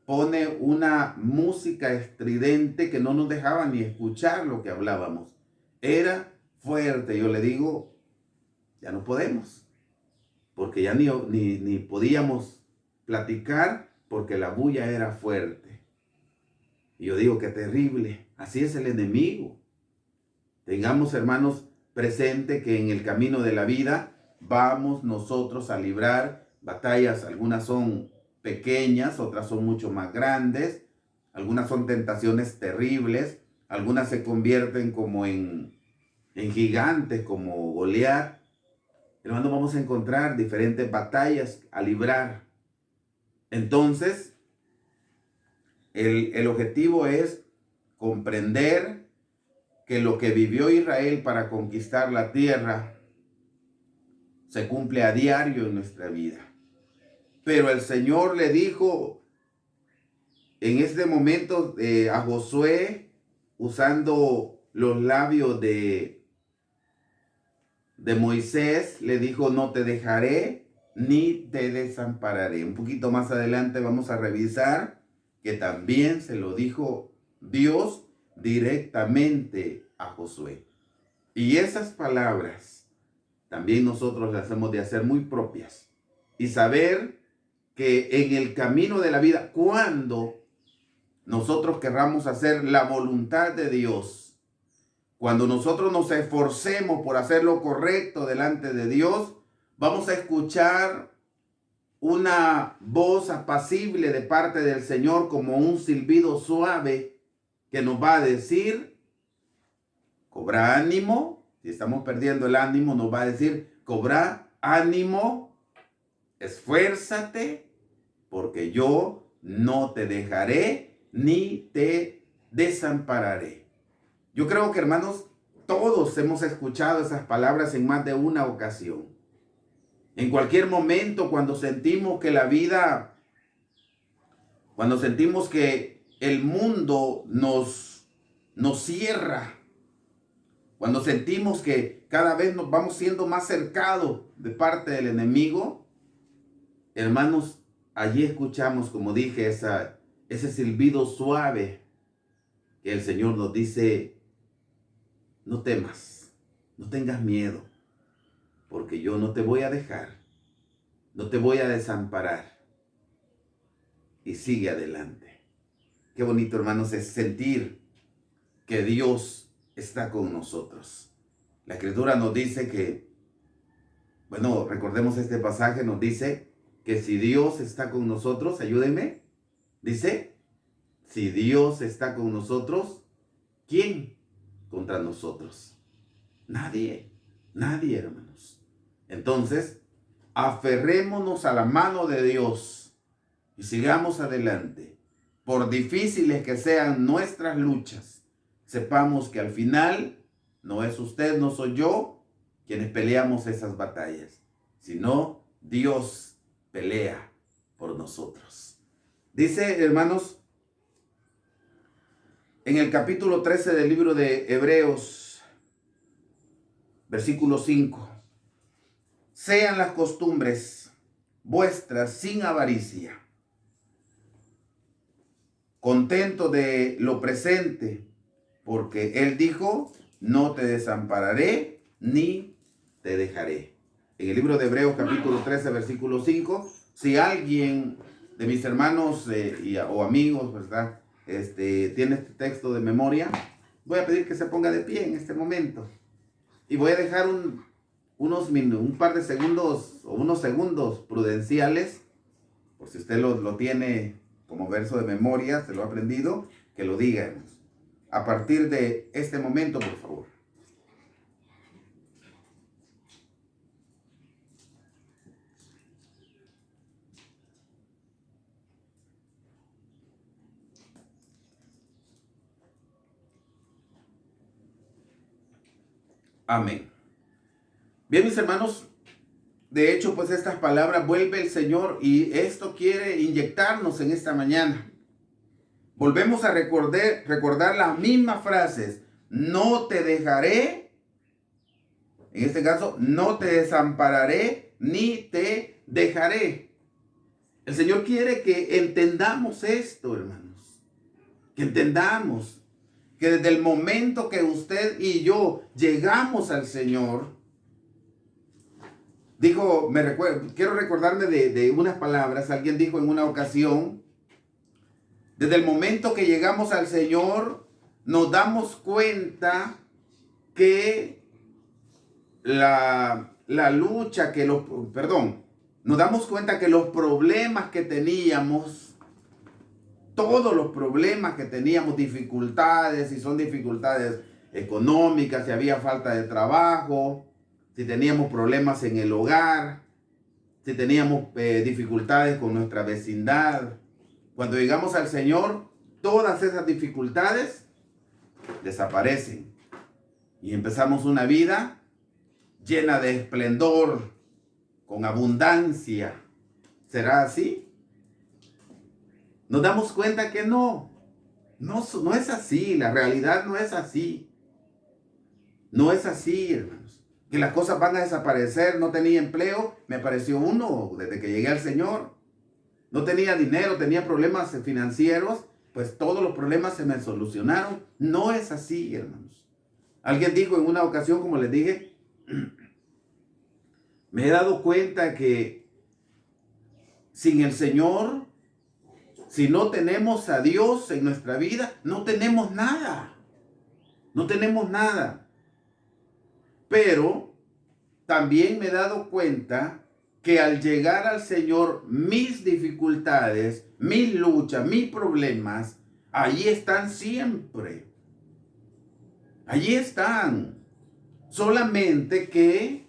pone una música estridente que no nos dejaba ni escuchar lo que hablábamos. Era fuerte. Yo le digo, ya no podemos, porque ya ni podíamos platicar porque la bulla era fuerte. Y yo digo, qué terrible. Así es el enemigo. Tengamos, hermanos, presente que en el camino de la vida vamos nosotros a librar batallas. Algunas son pequeñas, otras son mucho más grandes. Algunas son tentaciones terribles. Algunas se convierten como en gigantes, como Goliat. Hermanos, vamos a encontrar diferentes batallas a librar. Entonces, el objetivo es comprender que lo que vivió Israel para conquistar la tierra se cumple a diario en nuestra vida. Pero el Señor le dijo en este momento a Josué, usando los labios de Moisés, le dijo, no te dejaré ni te desampararé. Un poquito más adelante vamos a revisar que también se lo dijo Dios directamente a Josué. Y esas palabras también nosotros las hemos de hacer muy propias y saber que en el camino de la vida, cuando nosotros querramos hacer la voluntad de Dios, cuando nosotros nos esforcemos por hacer lo correcto delante de Dios, vamos a escuchar una voz apacible de parte del Señor como un silbido suave que nos va a decir, cobra ánimo. Si estamos perdiendo el ánimo, nos va a decir, cobra ánimo, esfuérzate, porque yo no te dejaré ni te desampararé. Yo creo que, hermanos, todos hemos escuchado esas palabras en más de una ocasión. En cualquier momento, cuando sentimos que la vida, cuando sentimos que el mundo nos cierra, cuando sentimos que cada vez nos vamos siendo más cercados de parte del enemigo, hermanos, allí escuchamos, como dije, ese silbido suave que el Señor nos dice, no temas, no tengas miedo, porque yo no te voy a dejar, no te voy a desamparar. Y sigue adelante. Qué bonito, hermanos, es sentir que Dios está con nosotros. La Escritura nos dice que, bueno, recordemos este pasaje, nos dice que si Dios está con nosotros, ayúdenme, dice, si Dios está con nosotros, ¿quién contra nosotros? Nadie, nadie, hermanos. Entonces, aferrémonos a la mano de Dios y sigamos adelante. Por difíciles que sean nuestras luchas, sepamos que al final no es usted, no soy yo quienes peleamos esas batallas, sino Dios pelea por nosotros. Dice, hermanos, en el capítulo 13 del libro de Hebreos, versículo 5, sean las costumbres vuestras sin avaricia, contento de lo presente, porque Él dijo, no te desampararé ni te dejaré. En el libro de Hebreos capítulo 13, versículo 5, si alguien de mis hermanos o amigos, ¿verdad?, tiene este texto de memoria, voy a pedir que se ponga de pie en este momento. Y voy a dejar un par de segundos o unos segundos prudenciales, por si usted lo tiene como verso de memoria, se lo ha aprendido, que lo diga a partir de este momento, por favor. Amén. Bien, mis hermanos, de hecho, pues estas palabras vuelve el Señor y esto quiere inyectarnos en esta mañana. Volvemos a recordar las mismas frases. No te dejaré, en este caso, no te desampararé, ni te dejaré. El Señor quiere que entendamos esto, hermanos. Que entendamos que desde el momento que usted y yo llegamos al Señor, quiero recordarme de unas palabras. Alguien dijo en una ocasión, desde el momento que llegamos al Señor, nos damos cuenta que nos damos cuenta que los problemas que teníamos, todos los problemas que teníamos, dificultades, si son dificultades económicas, si había falta de trabajo, si teníamos problemas en el hogar, si teníamos dificultades con nuestra vecindad. Cuando llegamos al Señor, todas esas dificultades desaparecen y empezamos una vida llena de esplendor, con abundancia. ¿Será así? Nos damos cuenta que no es así. La realidad no es así. No es así, hermanos. Que las cosas van a desaparecer. No tenía empleo, me apareció uno desde que llegué al Señor. No tenía dinero, tenía problemas financieros, pues todos los problemas se me solucionaron. No es así, hermanos. Alguien dijo en una ocasión, como les dije, me he dado cuenta que sin el Señor, si no tenemos a Dios en nuestra vida, no tenemos nada. No tenemos nada. Pero también me he dado cuenta que al llegar al Señor, mis dificultades, mis luchas, mis problemas, allí están siempre. Allí están. Solamente que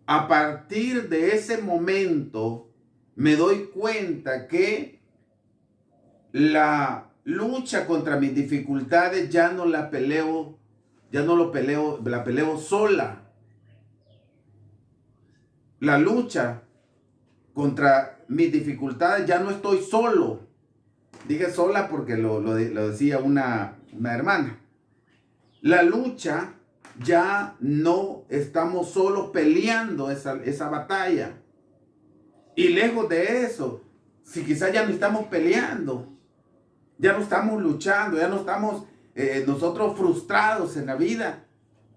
a partir de ese momento me doy cuenta que la lucha contra mis dificultades ya no la peleo sola. La lucha contra mis dificultades ya no estoy solo. Dije sola porque lo decía una hermana. La lucha ya no estamos solos peleando esa batalla. Y lejos de eso, si quizás ya no estamos peleando, ya no estamos luchando, ya no estamos nosotros frustrados en la vida,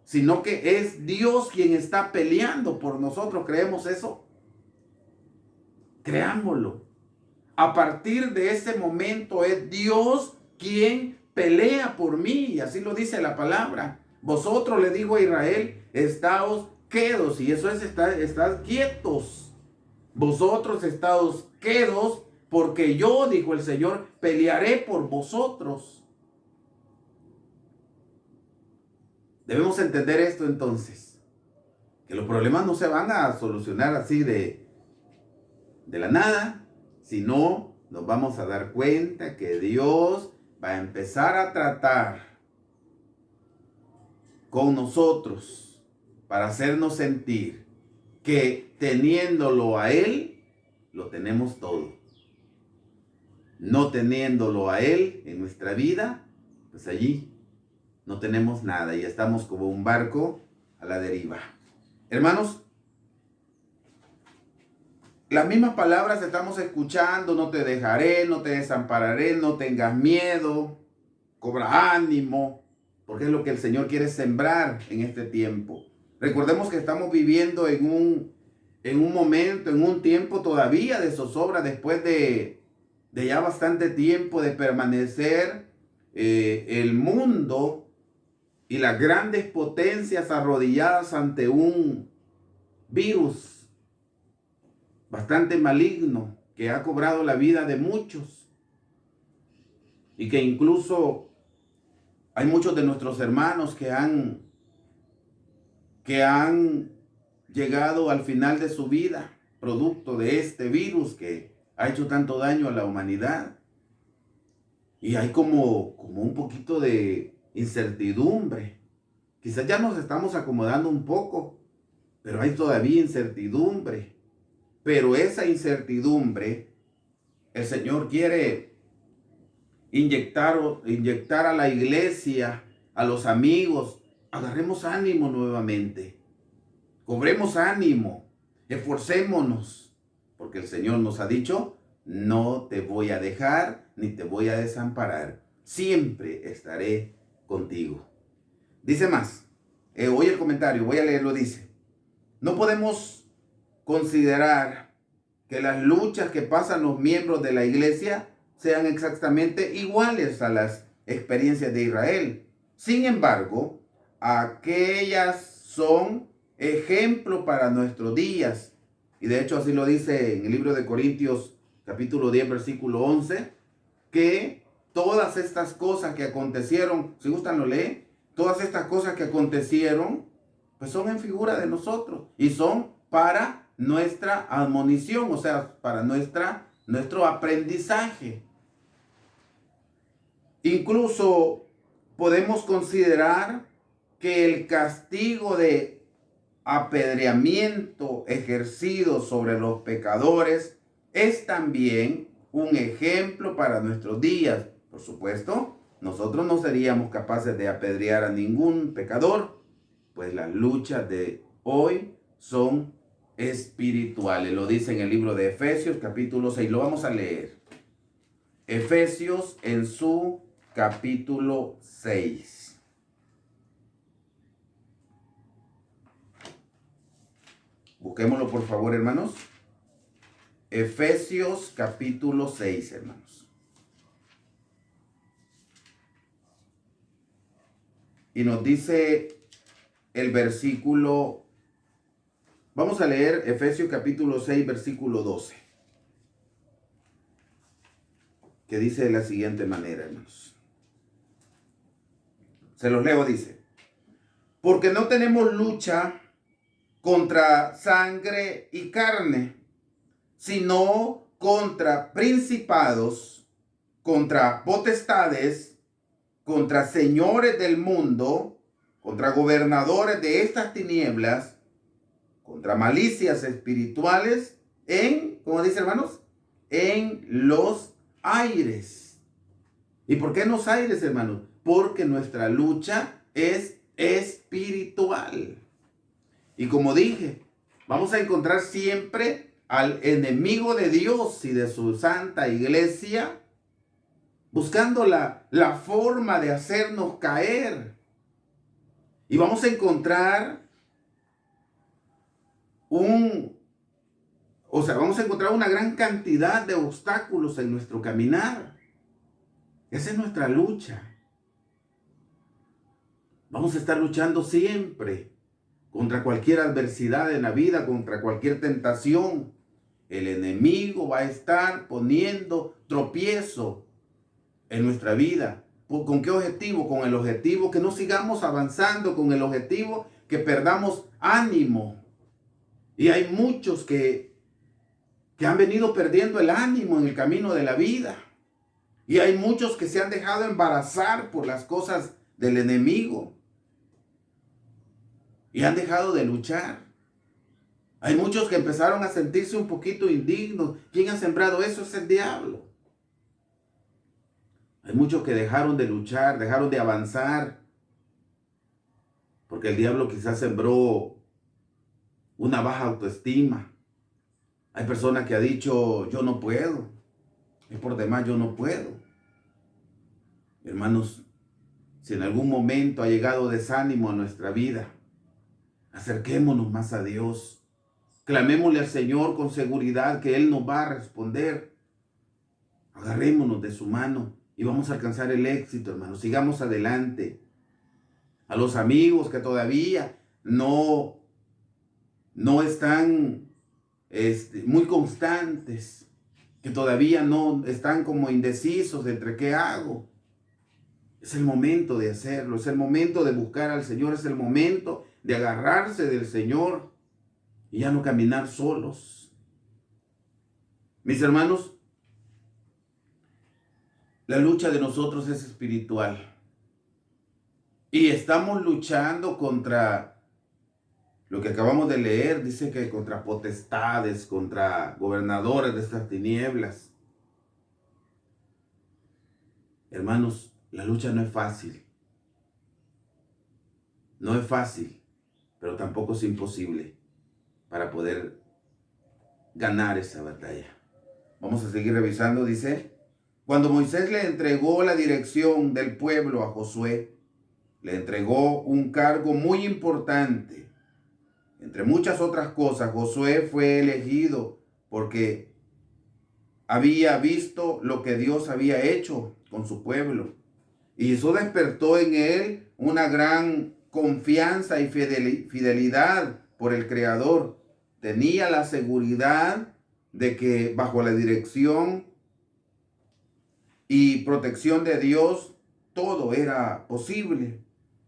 sino que es Dios quien está peleando por nosotros. ¿Creemos eso? Creámoslo. A partir de ese momento es Dios quien pelea por mí, y así lo dice la palabra. Vosotros, le digo a Israel, estáos quedos, y eso es estar quietos. Vosotros estáos quedos, porque yo, dijo el Señor, pelearé por vosotros. Debemos entender esto entonces, que los problemas no se van a solucionar así de la nada, sino nos vamos a dar cuenta que Dios va a empezar a tratar con nosotros para hacernos sentir que teniéndolo a Él, lo tenemos todo. No teniéndolo a Él en nuestra vida, pues allí no tenemos nada y estamos como un barco a la deriva. Hermanos, las mismas palabras estamos escuchando: no te dejaré, no te desampararé, no tengas miedo, cobra ánimo, porque es lo que el Señor quiere sembrar en este tiempo. Recordemos que estamos viviendo en un momento, en un tiempo todavía de zozobra, después de ya bastante tiempo de permanecer el mundo y las grandes potencias arrodilladas ante un virus bastante maligno que ha cobrado la vida de muchos, y que incluso hay muchos de nuestros hermanos que han llegado al final de su vida producto de este virus que ha hecho tanto daño a la humanidad. Y hay como un poquito de incertidumbre. Quizás ya nos estamos acomodando un poco, pero hay todavía incertidumbre. Pero esa incertidumbre, el Señor quiere inyectar a la iglesia, a los amigos. Agarremos ánimo nuevamente. Cobremos ánimo. Esforcémonos. porque el Señor nos ha dicho, no te voy a dejar ni te voy a desamparar, siempre estaré contigo. Dice más, oye el comentario, voy a leerlo, dice, no podemos considerar que las luchas que pasan los miembros de la iglesia sean exactamente iguales a las experiencias de Israel. Sin embargo, aquellas son ejemplo para nuestros días. Y de hecho así lo dice en el libro de Corintios capítulo 10 versículo 11, que todas estas cosas que acontecieron, si gustan lo lee, todas estas cosas que acontecieron, pues son en figura de nosotros y son para nuestra admonición, o sea, para nuestro aprendizaje. Incluso podemos considerar que el castigo de apedreamiento ejercido sobre los pecadores es también un ejemplo para nuestros días. Por supuesto, nosotros no seríamos capaces de apedrear a ningún pecador, pues las luchas de hoy son espirituales. Lo dice en el libro de Efesios capítulo 6. Lo vamos a leer. Efesios en su capítulo 6. Busquémoslo por favor, hermanos. Efesios capítulo 6, hermanos. Y nos dice el versículo, vamos a leer Efesios capítulo 6, versículo 12. Que dice de la siguiente manera, hermanos. Se los leo, dice. Porque no tenemos lucha contra sangre y carne, sino contra principados, contra potestades, contra señores del mundo, contra gobernadores de estas tinieblas, contra malicias espirituales en, ¿cómo dice, hermanos? En los aires. ¿Y por qué en los aires, hermanos? Porque nuestra lucha es espiritual. Y como dije, vamos a encontrar siempre al enemigo de Dios y de su santa iglesia buscando la forma de hacernos caer. Y vamos a encontrar vamos a encontrar una gran cantidad de obstáculos en nuestro caminar. Esa es nuestra lucha. Vamos a estar luchando siempre contra cualquier adversidad en la vida, contra cualquier tentación. El enemigo va a estar poniendo tropiezo en nuestra vida. ¿Con qué objetivo? Con el objetivo que no sigamos avanzando, con el objetivo que perdamos ánimo. Y hay muchos que han venido perdiendo el ánimo en el camino de la vida. Y hay muchos que se han dejado embarazar por las cosas del enemigo. Y han dejado de luchar. Hay muchos que empezaron a sentirse un poquito indignos. ¿Quién ha sembrado eso? Es el diablo. Hay muchos que dejaron de luchar, dejaron de avanzar. Porque el diablo quizás sembró una baja autoestima. Hay personas que han dicho, yo no puedo. Y por demás, yo no puedo. Hermanos, si en algún momento ha llegado desánimo a nuestra vida, acerquémonos más a Dios. Clamémosle al Señor con seguridad que Él nos va a responder. Agarrémonos de su mano y vamos a alcanzar el éxito, hermanos. Sigamos adelante. A los amigos que todavía no están muy constantes, que todavía no están como indecisos entre qué hago. Es el momento de hacerlo, es el momento de buscar al Señor, es el momento de agarrarse del Señor y ya no caminar solos. Mis hermanos, la lucha de nosotros es espiritual. Y estamos luchando contra lo que acabamos de leer. Dice que contra potestades, contra gobernadores de estas tinieblas. Hermanos, la lucha no es fácil. No es fácil, pero tampoco es imposible para poder ganar esa batalla. Vamos a seguir revisando, dice, cuando Moisés le entregó la dirección del pueblo a Josué, le entregó un cargo muy importante. Entre muchas otras cosas, Josué fue elegido porque había visto lo que Dios había hecho con su pueblo. Y eso despertó en él una gran confianza y fidelidad por el Creador. Tenía la seguridad de que bajo la dirección y protección de Dios todo era posible.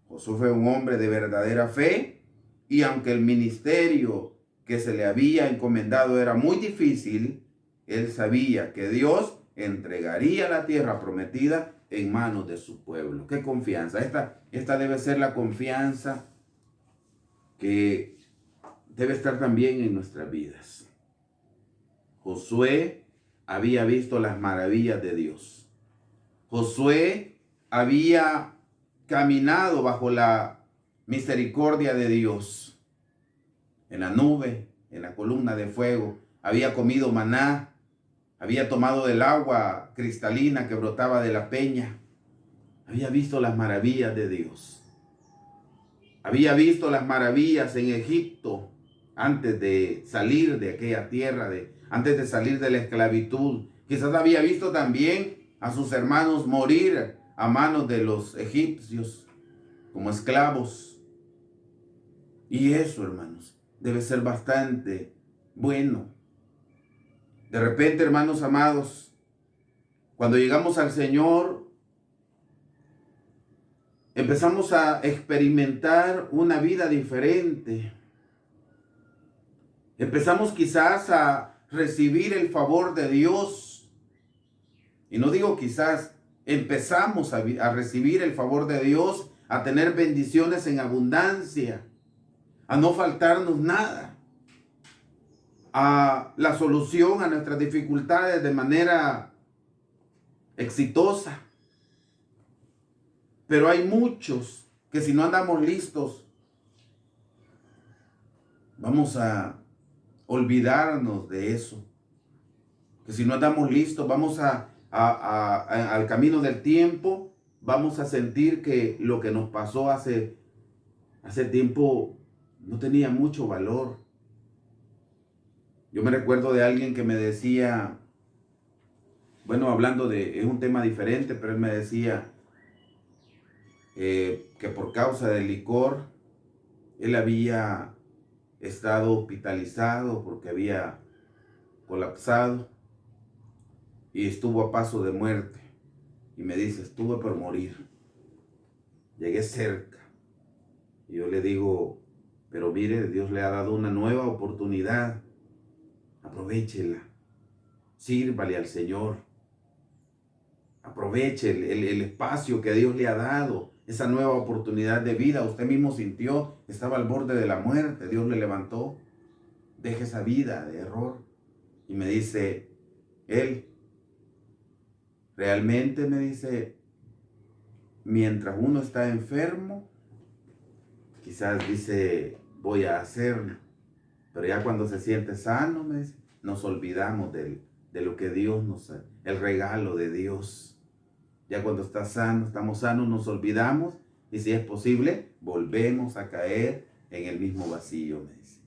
Josué fue un hombre de verdadera fe, y aunque el ministerio que se le había encomendado era muy difícil, él sabía que Dios entregaría la tierra prometida en manos de su pueblo. ¡Qué confianza! Esta debe ser la confianza que debe estar también en nuestras vidas. Josué había visto las maravillas de Dios. Josué había caminado bajo la misericordia de Dios. En la nube, en la columna de fuego, había comido maná, había tomado del agua cristalina que brotaba de la peña. Había visto las maravillas de Dios. Había visto las maravillas en Egipto antes de salir de aquella tierra, antes de salir de la esclavitud. Quizás había visto también a sus hermanos morir a manos de los egipcios como esclavos. Y eso, hermanos, debe ser bastante bueno. De repente, hermanos amados, cuando llegamos al Señor, empezamos a experimentar una vida diferente. Empezamos quizás a recibir el favor de Dios. Y no digo quizás, empezamos a recibir el favor de Dios, a tener bendiciones en abundancia, a no faltarnos nada, a la solución a nuestras dificultades de manera exitosa. Pero hay muchos que si no andamos listos, vamos a olvidarnos de eso. Que si no andamos listos, vamos al camino del tiempo, vamos a sentir que lo que nos pasó hace tiempo no tenía mucho valor. Yo me recuerdo de alguien que me decía, bueno, es un tema diferente, pero él me decía que por causa del licor, él había estado hospitalizado porque había colapsado y estuvo a paso de muerte. Y me dice, estuve por morir, llegué cerca. Y yo le digo, pero mire, Dios le ha dado una nueva oportunidad, aprovéchela, sírvale al Señor, aproveche el espacio que Dios le ha dado, esa nueva oportunidad de vida. Usted mismo sintió, estaba al borde de la muerte, Dios le levantó. Deje esa vida de error. Y me dice, él, realmente me dice, mientras uno está enfermo, quizás dice, voy a hacerlo. Pero ya cuando se siente sano, me dice, nos olvidamos de lo que Dios nos da, el regalo de Dios. Ya cuando estamos sanos, nos olvidamos, y si es posible, volvemos a caer en el mismo vacío, me dice.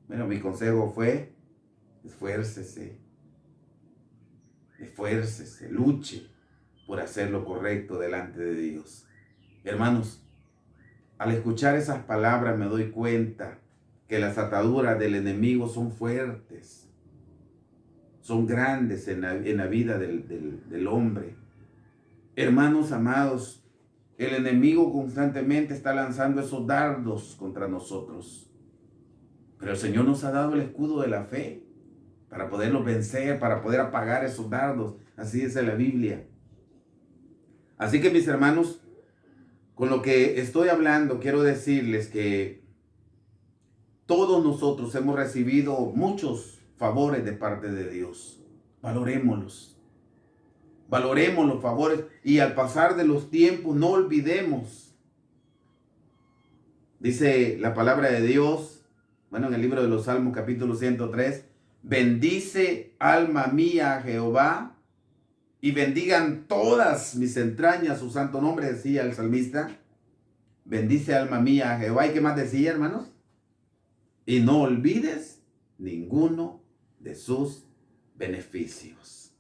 Bueno, mi consejo fue, esfuércese, luche por hacer lo correcto delante de Dios. Hermanos, al escuchar esas palabras me doy cuenta que las ataduras del enemigo son fuertes, son grandes en la vida del hombre. Hermanos amados, el enemigo constantemente está lanzando esos dardos contra nosotros. Pero el Señor nos ha dado el escudo de la fe para poderlos vencer, para poder apagar esos dardos. Así dice la Biblia. Así que, mis hermanos, con lo que estoy hablando, quiero decirles que todos nosotros hemos recibido muchos favores de parte de Dios. Valorémoslos. Valoremos los favores y al pasar de los tiempos no olvidemos. Dice la palabra de Dios, bueno, en el libro de los Salmos capítulo 103, bendice alma mía a Jehová, y bendigan todas mis entrañas su santo nombre, decía el salmista. Bendice alma mía a Jehová. ¿Y qué más decía, hermanos? Y no olvides ninguno de sus beneficios.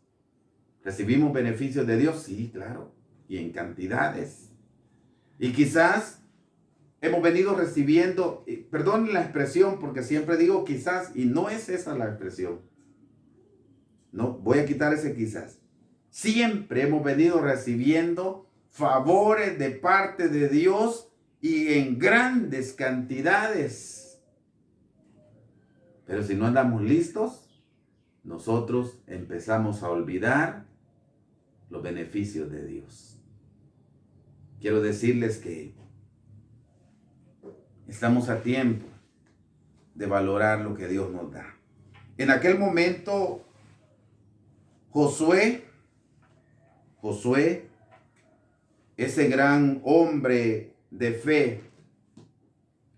¿Recibimos beneficios de Dios? Sí, claro, y en cantidades. Y quizás hemos venido recibiendo, perdón la expresión, porque siempre digo quizás, y no es esa la expresión. No, voy a quitar ese quizás. Siempre hemos venido recibiendo favores de parte de Dios y en grandes cantidades. Pero si no andamos listos, nosotros empezamos a olvidar los beneficios de Dios. Quiero decirles que estamos a tiempo de valorar lo que Dios nos da. En aquel momento, Josué, ese gran hombre de fe,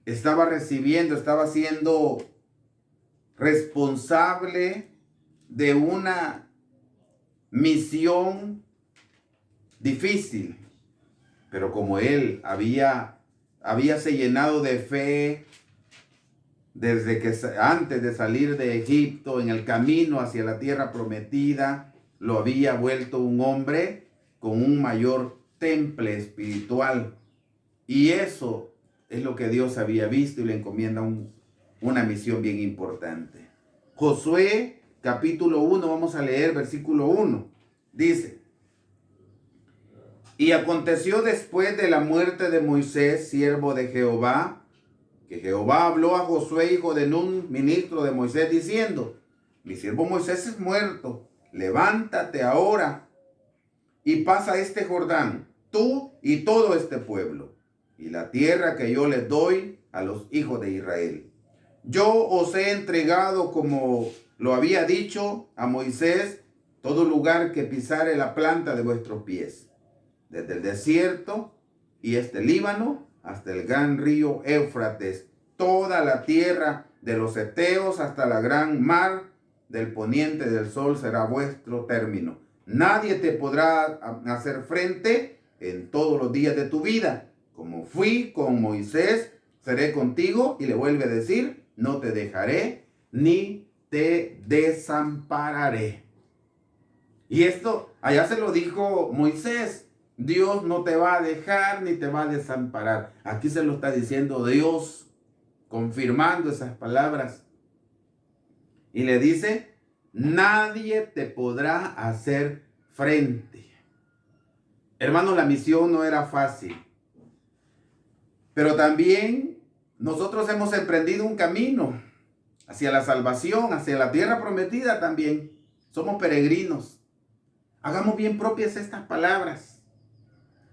estaba siendo responsable de una misión difícil. Pero como él habíase llenado de fe desde que antes de salir de Egipto, en el camino hacia la tierra prometida, lo había vuelto un hombre con un mayor temple espiritual. Y eso es lo que Dios había visto y le encomienda una misión bien importante. Josué capítulo 1, vamos a leer versículo 1. Dice: y aconteció después de la muerte de Moisés, siervo de Jehová, que Jehová habló a Josué, hijo de Nun, ministro de Moisés, diciendo: mi siervo Moisés es muerto, levántate ahora y pasa este Jordán, tú y todo este pueblo, y la tierra que yo les doy a los hijos de Israel. Yo os he entregado, como lo había dicho a Moisés, todo lugar que pisare la planta de vuestros pies, desde el desierto y este Líbano hasta el gran río Éufrates, toda la tierra de los heteos hasta la gran mar del poniente del sol será vuestro término. Nadie te podrá hacer frente en todos los días de tu vida. Como fui con Moisés, seré contigo. Y le vuelve a decir: no te dejaré ni te desampararé. Y esto allá se lo dijo Moisés. Dios no te va a dejar ni te va a desamparar. Aquí se lo está diciendo Dios, confirmando esas palabras. Y le dice: nadie te podrá hacer frente. Hermanos, la misión no era fácil. Pero también nosotros hemos emprendido un camino hacia la salvación, hacia la tierra prometida también. Somos peregrinos. Hagamos bien propias estas palabras.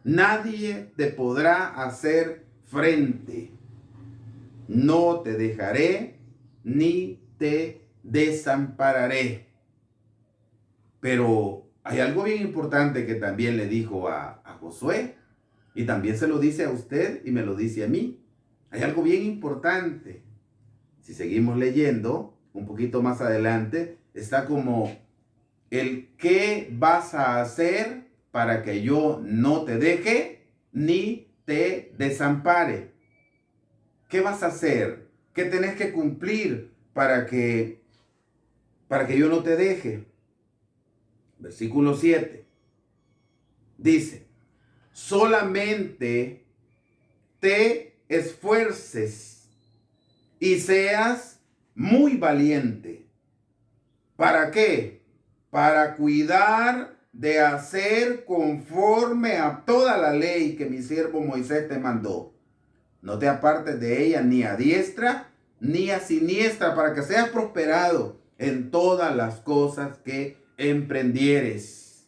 Nadie te podrá hacer frente. No te dejaré ni te desampararé. Pero hay algo bien importante que también le dijo a Josué. Y también se lo dice a usted y me lo dice a mí. Hay algo bien importante. Si seguimos leyendo, un poquito más adelante, está como: el qué vas a hacer para que yo no te deje ni te desampare. ¿Qué vas a hacer? ¿Qué tenés que cumplir para que yo no te deje? Versículo 7. Dice: solamente te esfuerces y seas muy valiente. ¿Para qué? Para cuidar de hacer conforme a toda la ley que mi siervo Moisés te mandó. No te apartes de ella ni a diestra ni a siniestra, para que seas prosperado en todas las cosas que emprendieres.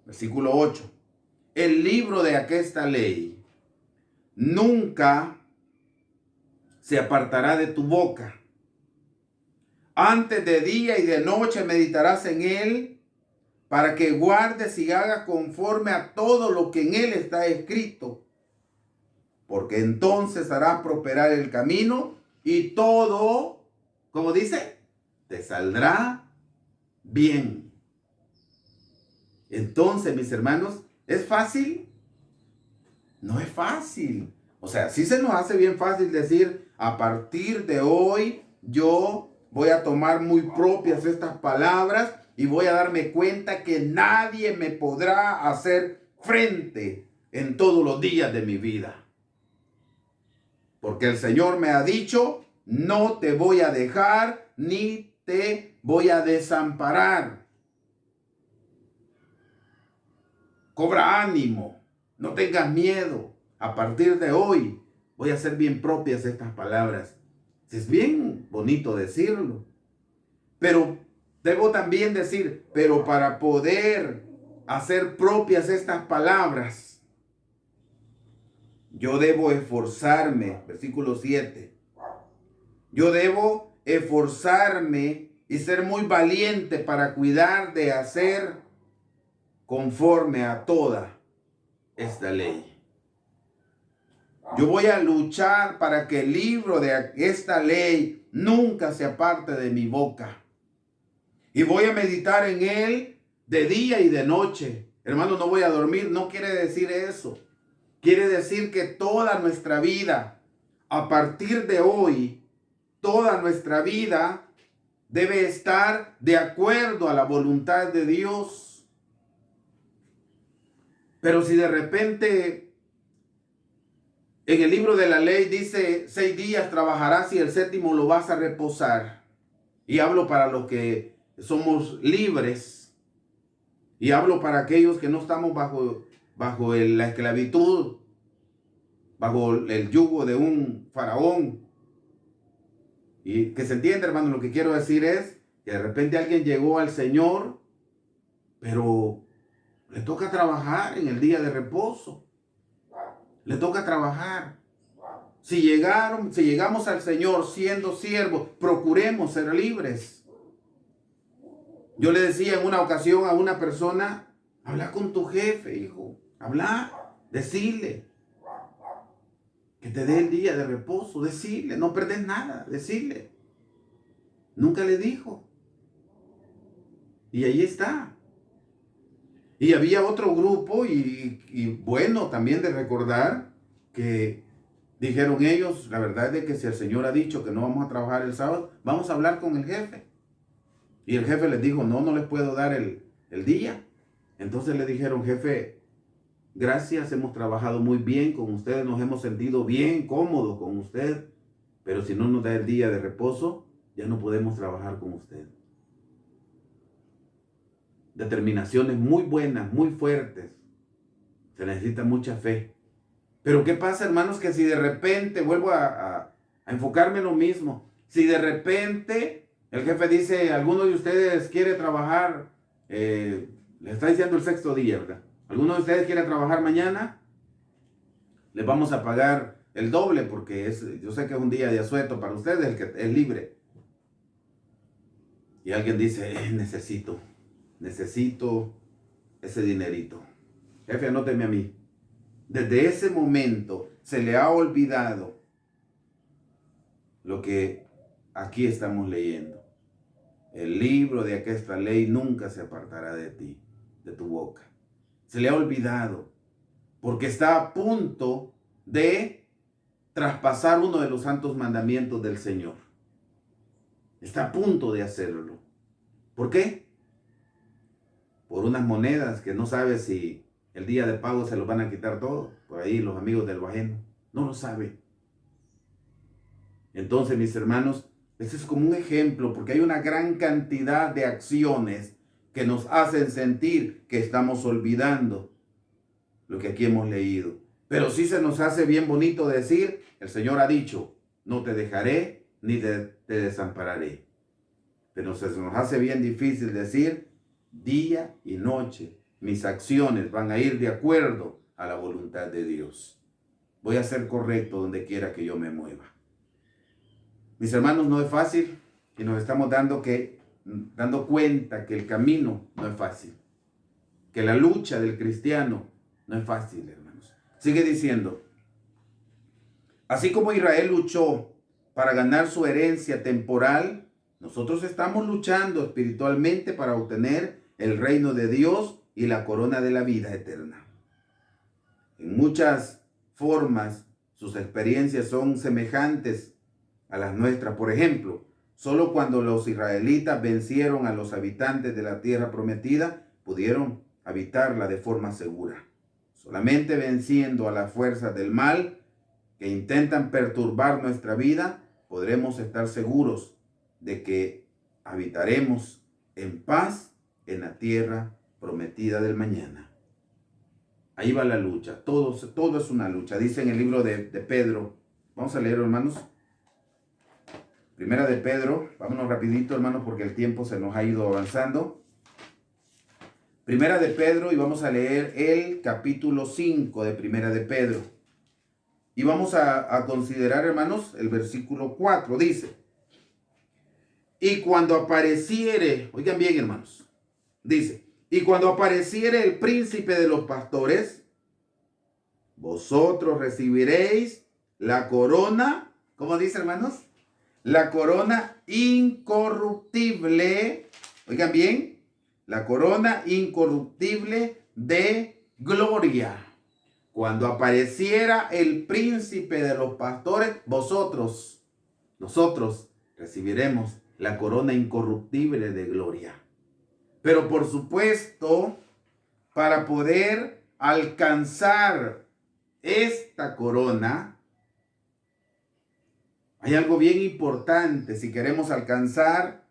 Versículo 8. El libro de aquesta ley nunca se apartará de tu boca. Antes de día y de noche meditarás en él, para que guardes y hagas conforme a todo lo que en él está escrito. Porque entonces harás prosperar el camino y todo, como dice, te saldrá bien. Entonces, mis hermanos, ¿es fácil? No es fácil. O sea, sí se nos hace bien fácil decir, a partir de hoy yo voy a tomar muy propias estas palabras y voy a darme cuenta que nadie me podrá hacer frente en todos los días de mi vida. Porque el Señor me ha dicho, no te voy a dejar ni te voy a desamparar. Cobra ánimo, no tengas miedo. A partir de hoy voy a hacer bien propias estas palabras. Es bien bonito decirlo. Pero debo también decir, pero para poder hacer propias estas palabras, yo debo esforzarme, versículo 7. Yo debo esforzarme y ser muy valiente para cuidar de hacer conforme a toda esta ley. Yo voy a luchar para que el libro de esta ley nunca se aparte de mi boca. Y voy a meditar en él de día y de noche. Hermano, no voy a dormir. No quiere decir eso. Quiere decir que toda nuestra vida, a partir de hoy, toda nuestra vida debe estar de acuerdo a la voluntad de Dios. Pero si de repente en el libro de la ley dice 6 días trabajarás y el séptimo lo vas a reposar. Y hablo para los que somos libres. Y hablo para aquellos que no estamos bajo la esclavitud, bajo el yugo de un faraón. Y que se entiende, hermano, lo que quiero decir es que de repente alguien llegó al Señor, pero le toca trabajar en el día de reposo. Le toca trabajar. Si llegamos al Señor siendo siervos, procuremos ser libres. Yo le decía en una ocasión a una persona, habla con tu jefe, hijo. Habla, decirle que te dé el día de reposo. Decirle, no perdés nada, decirle. Nunca le dijo. Y ahí está. Y había otro grupo y bueno, también de recordar que dijeron ellos, la verdad es que si el Señor ha dicho que no vamos a trabajar el sábado, vamos a hablar con el jefe. Y el jefe les dijo, no les puedo dar el día. Entonces le dijeron, jefe, gracias, hemos trabajado muy bien con usted, nos hemos sentido bien, cómodos con usted, pero si no nos da el día de reposo, ya no podemos trabajar con usted. Determinaciones muy buenas, muy fuertes. Se necesita mucha fe. Pero ¿qué pasa, hermanos? Que si de repente, vuelvo a enfocarme en lo mismo, si de repente el jefe dice, alguno de ustedes quiere trabajar, le está diciendo el 6º día, ¿verdad? ¿Alguno de ustedes quiere trabajar mañana? Les vamos a pagar el doble porque yo sé que es un día de asueto para ustedes, el que es libre. Y alguien dice, necesito ese dinerito. Jefe, anóteme a mí. Desde ese momento se le ha olvidado lo que aquí estamos leyendo. El libro de aquesta ley nunca se apartará de ti, de tu boca. Se le ha olvidado porque está a punto de traspasar uno de los santos mandamientos del Señor. Está a punto de hacerlo. ¿Por qué? Por unas monedas que no sabe si el día de pago se los van a quitar todos. Por ahí los amigos del ajeno. No lo sabe. Entonces, mis hermanos, este es como un ejemplo porque hay una gran cantidad de acciones que nos hacen sentir que estamos olvidando lo que aquí hemos leído. Pero sí se nos hace bien bonito decir, el Señor ha dicho, no te dejaré ni te desampararé. Pero se nos hace bien difícil decir, día y noche, mis acciones van a ir de acuerdo a la voluntad de Dios. Voy a ser correcto donde quiera que yo me mueva. Mis hermanos, no es fácil y nos estamos dando cuenta que el camino no es fácil. Que la lucha del cristiano no es fácil, hermanos. Sigue diciendo, así como Israel luchó para ganar su herencia temporal, Nosotros estamos luchando espiritualmente para obtener el reino de Dios y la corona de la vida eterna. En muchas formas, sus experiencias son semejantes a las nuestras. Por ejemplo, solo cuando los israelitas vencieron a los habitantes de la tierra prometida, pudieron habitarla de forma segura. Solamente venciendo a las fuerzas del mal que intentan perturbar nuestra vida, podremos estar seguros de que habitaremos en paz en la tierra prometida del mañana. Ahí va la lucha, todo es una lucha. Dice en el libro de Pedro, vamos a leer, hermanos. Primera de Pedro, vámonos rapidito, hermanos, porque el tiempo se nos ha ido avanzando. Primera de Pedro, y vamos a leer el capítulo 5 de Primera de Pedro. Y vamos a considerar, hermanos, el versículo 4. Dice: y cuando apareciere, oigan bien, hermanos, dice: y cuando apareciere el príncipe de los pastores, vosotros recibiréis la corona, ¿cómo dice, hermanos? La corona incorruptible, oigan bien, la corona incorruptible de gloria. Cuando apareciera el príncipe de los pastores, nosotros recibiremos la corona incorruptible de gloria. Pero por supuesto, para poder alcanzar esta corona, hay algo bien importante si queremos alcanzar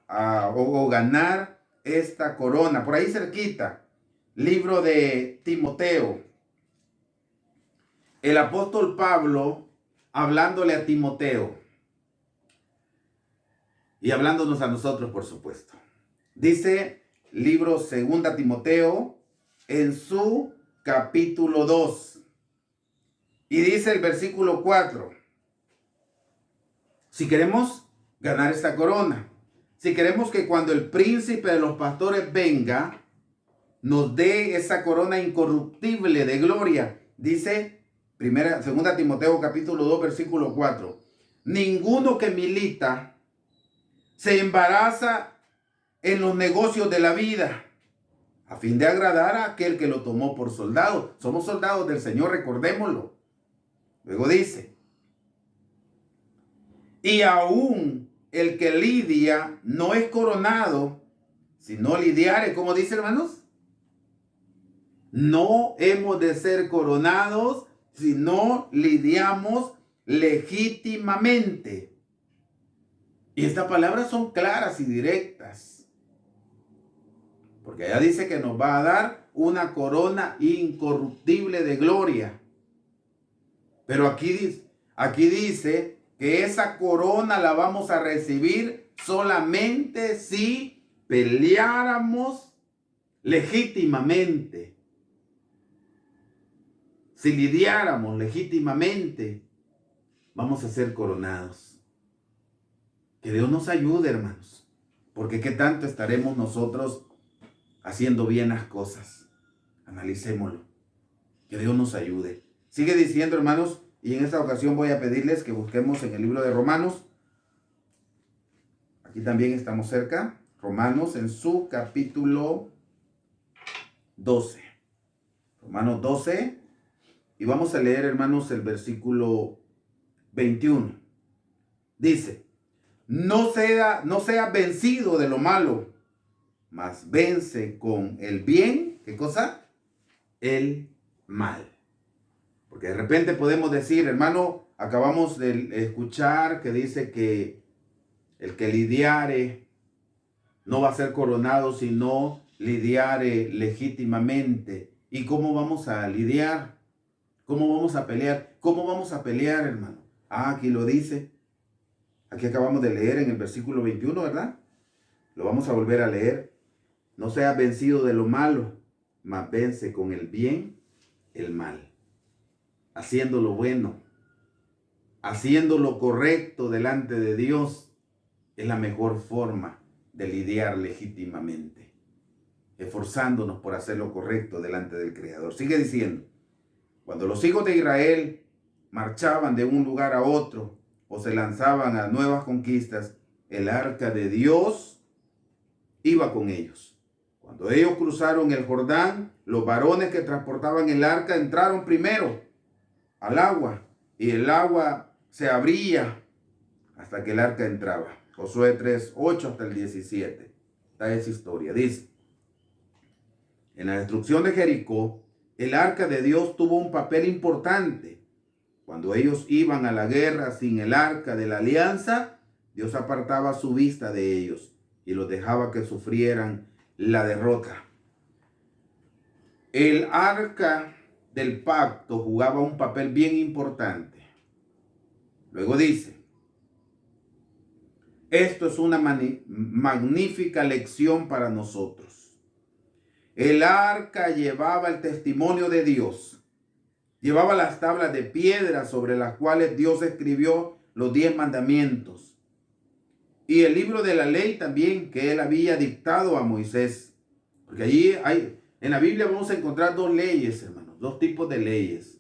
o ganar esta corona. Por ahí cerquita, libro de Timoteo. El apóstol Pablo hablándole a Timoteo y hablándonos a nosotros, por supuesto. Dice libro 2 Timoteo en su capítulo 2. Y dice el versículo 4. Si queremos ganar esta corona, si queremos que cuando el príncipe de los pastores venga, nos dé esa corona incorruptible de gloria, dice 2 Timoteo capítulo 2 versículo 4. Ninguno que milita se embaraza en los negocios de la vida, a fin de agradar a aquel que lo tomó por soldado. Somos soldados del Señor, recordémoslo. Luego dice: y aún el que lidia no es coronado, sino lidiare. ¿Cómo dice, hermanos? No hemos de ser coronados, sino lidiamos legítimamente. Y estas palabras son claras y directas, porque allá dice que nos va a dar una corona incorruptible de gloria. Pero aquí dice que esa corona la vamos a recibir solamente si peleáramos legítimamente. Si lidiáramos legítimamente, vamos a ser coronados. Que Dios nos ayude, hermanos, porque qué tanto estaremos nosotros haciendo bien las cosas. Analicémoslo. Que Dios nos ayude. Sigue diciendo, hermanos, y en esta ocasión voy a pedirles que busquemos en el libro de Romanos. Aquí también estamos cerca. Romanos en su capítulo 12. Romanos 12. Y vamos a leer, hermanos, el versículo 21. Dice: no sea vencido de lo malo, mas vence con el bien, ¿qué cosa? El mal. Porque de repente podemos decir, hermano, acabamos de escuchar que dice que el que lidiare no va a ser coronado, sino lidiare legítimamente. ¿Y cómo vamos a lidiar? ¿Cómo vamos a pelear? ¿Cómo vamos a pelear, hermano? Aquí lo dice. Aquí acabamos de leer en el versículo 21, ¿verdad? Lo vamos a volver a leer. No seas vencido de lo malo, mas vence con el bien el mal. Haciendo lo bueno, haciendo lo correcto delante de Dios, es la mejor forma de lidiar legítimamente. Esforzándonos por hacer lo correcto delante del Creador. Sigue diciendo: cuando los hijos de Israel marchaban de un lugar a otro, o se lanzaban a nuevas conquistas, el arca de Dios iba con ellos. Cuando ellos cruzaron el Jordán, los varones que transportaban el arca entraron primero al agua y el agua se abría hasta que el arca entraba. Josué 3:8 hasta el 17. Está esa historia. Dice: en la destrucción de Jericó, el arca de Dios tuvo un papel importante. Cuando ellos iban a la guerra sin el arca de la alianza, Dios apartaba su vista de ellos y los dejaba que sufrieran la derrota. El arca del pacto jugaba un papel bien importante. Luego dice: esto es una magnífica lección para nosotros. El arca llevaba el testimonio de Dios. Llevaba las tablas de piedra sobre las cuales Dios escribió los 10 mandamientos. Y el libro de la ley también que él había dictado a Moisés. Porque allí en la Biblia vamos a encontrar 2 leyes, hermanos, 2 tipos de leyes.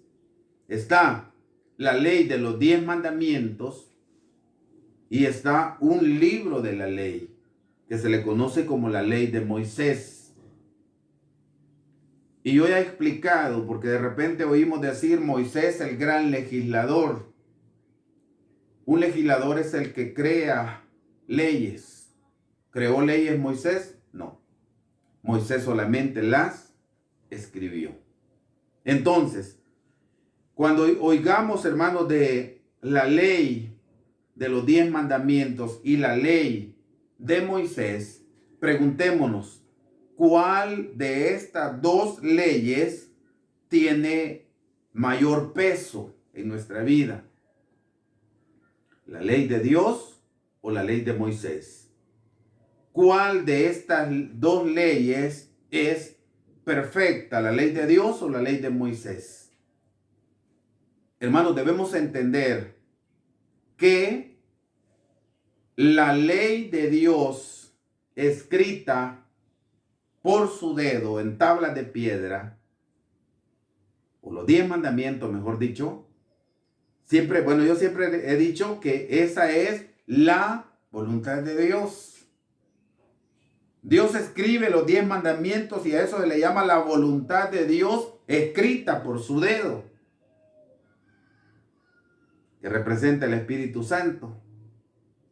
Está la ley de los 10 mandamientos y está un libro de la ley que se le conoce como la ley de Moisés. Y yo ya he explicado, porque de repente oímos decir Moisés el gran legislador. Un legislador es el que crea leyes. ¿Creó leyes Moisés? No. Moisés solamente las escribió. Entonces, cuando oigamos, hermanos, de la ley de los 10 mandamientos y la ley de Moisés, preguntémonos, ¿cuál de estas 2 leyes tiene mayor peso en nuestra vida? ¿La ley de Dios o la ley de Moisés? ¿Cuál de estas 2 leyes es perfecta, la ley de Dios o la ley de Moisés? Hermanos, debemos entender que la ley de Dios escrita por su dedo en tablas de piedra, o los 10 mandamientos, mejor dicho, yo siempre he dicho que esa es la voluntad de Dios. Dios escribe los 10 mandamientos y a eso se le llama la voluntad de Dios escrita por su dedo, que representa el Espíritu Santo.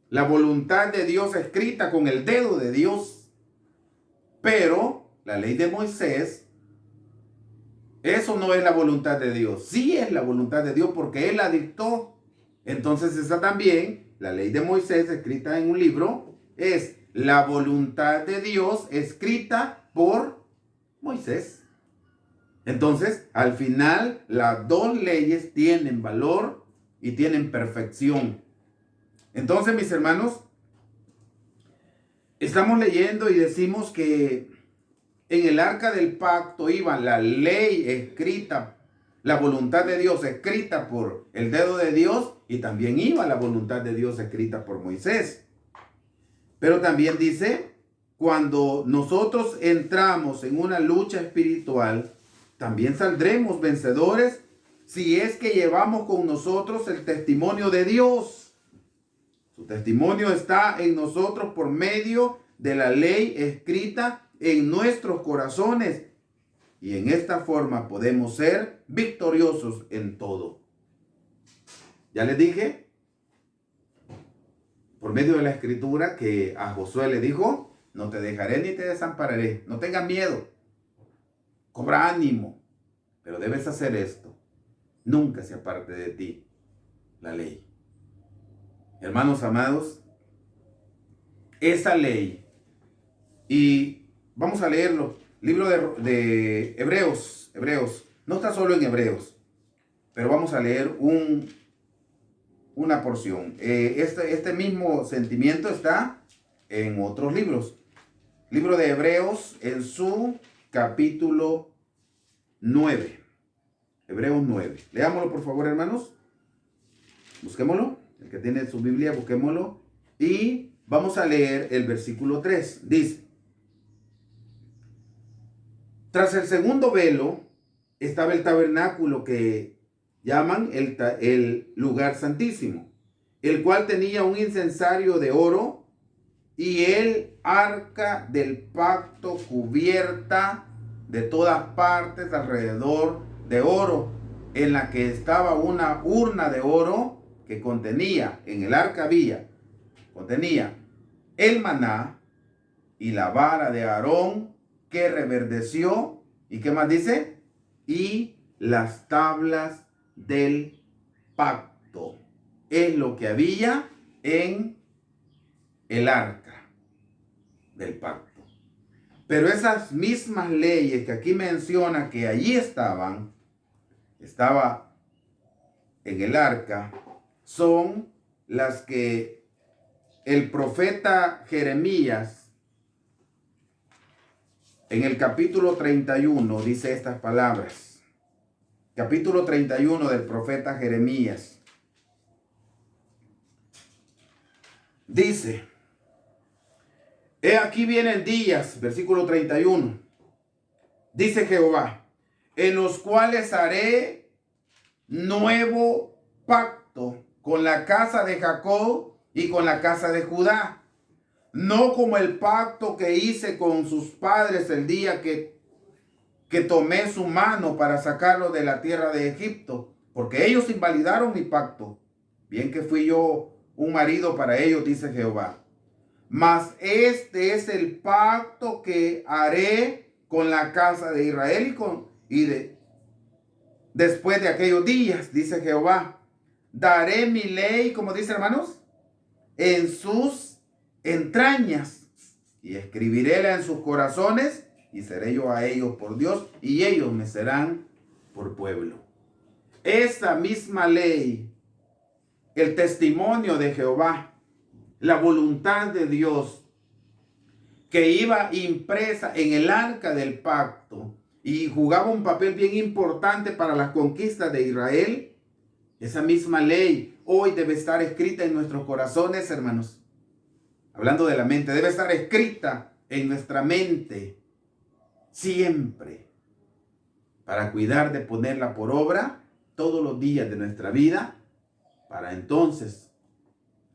La voluntad de Dios escrita con el dedo de Dios. Pero la ley de Moisés, eso no es la voluntad de Dios. Sí es la voluntad de Dios porque Él la dictó. Entonces esa también, la ley de Moisés escrita en un libro, es la voluntad de Dios escrita por Moisés. Entonces, al final, las 2 leyes tienen valor y tienen perfección. Entonces, mis hermanos, estamos leyendo y decimos que en el arca del pacto iba la ley escrita, la voluntad de Dios escrita por el dedo de Dios, y también iba la voluntad de Dios escrita por Moisés. Pero también dice, cuando nosotros entramos en una lucha espiritual, también saldremos vencedores si es que llevamos con nosotros el testimonio de Dios. Su testimonio está en nosotros por medio de la ley escrita en nuestros corazones. Y en esta forma podemos ser victoriosos en todo. Ya les dije, por medio de la escritura, que a Josué le dijo, no te dejaré ni te desampararé. No tengas miedo. Cobra ánimo. Pero debes hacer esto. Nunca se aparte de ti la ley. Hermanos amados, esa ley, y vamos a leerlo, libro de Hebreos, no está solo en Hebreos, pero vamos a leer una porción. Este mismo sentimiento está en otros libros. Libro de Hebreos en su capítulo 9. Hebreos 9. Leámoslo por favor, hermanos. Busquémoslo. El que tiene su Biblia, busquémoslo. Y vamos a leer el versículo 3. Dice: tras el segundo velo estaba el tabernáculo que llaman el lugar santísimo, el cual tenía un incensario de oro y el arca del pacto cubierta de todas partes alrededor de oro, en la que estaba una urna de oro que contenía, en el arca contenía el maná y la vara de Aarón que reverdeció. ¿Y qué más dice? Y las tablas del pacto. Es lo que había en el arca del pacto. Pero esas mismas leyes que aquí menciona que allí estaba en el arca, son las que el profeta Jeremías en el capítulo 31 dice estas palabras. Capítulo 31 del profeta Jeremías. Dice: he aquí vienen días, versículo 31. Dice Jehová, en los cuales haré nuevo pacto con la casa de Jacob y con la casa de Judá. No como el pacto que hice con sus padres el día que tomé su mano para sacarlo de la tierra de Egipto, porque ellos invalidaron mi pacto. Bien que fui yo un marido para ellos, dice Jehová. Mas este es el pacto que haré con la casa de Israel después de aquellos días, dice Jehová. Daré mi ley, como dice, hermanos, en sus entrañas, y escribiréla en sus corazones, y seré yo a ellos por Dios, y ellos me serán por pueblo. Esa misma ley, el testimonio de Jehová, la voluntad de Dios, que iba impresa en el arca del pacto y jugaba un papel bien importante para las conquistas de Israel, esa misma ley hoy debe estar escrita en nuestros corazones, hermanos. Hablando de la mente, debe estar escrita en nuestra mente siempre, para cuidar de ponerla por obra todos los días de nuestra vida, para entonces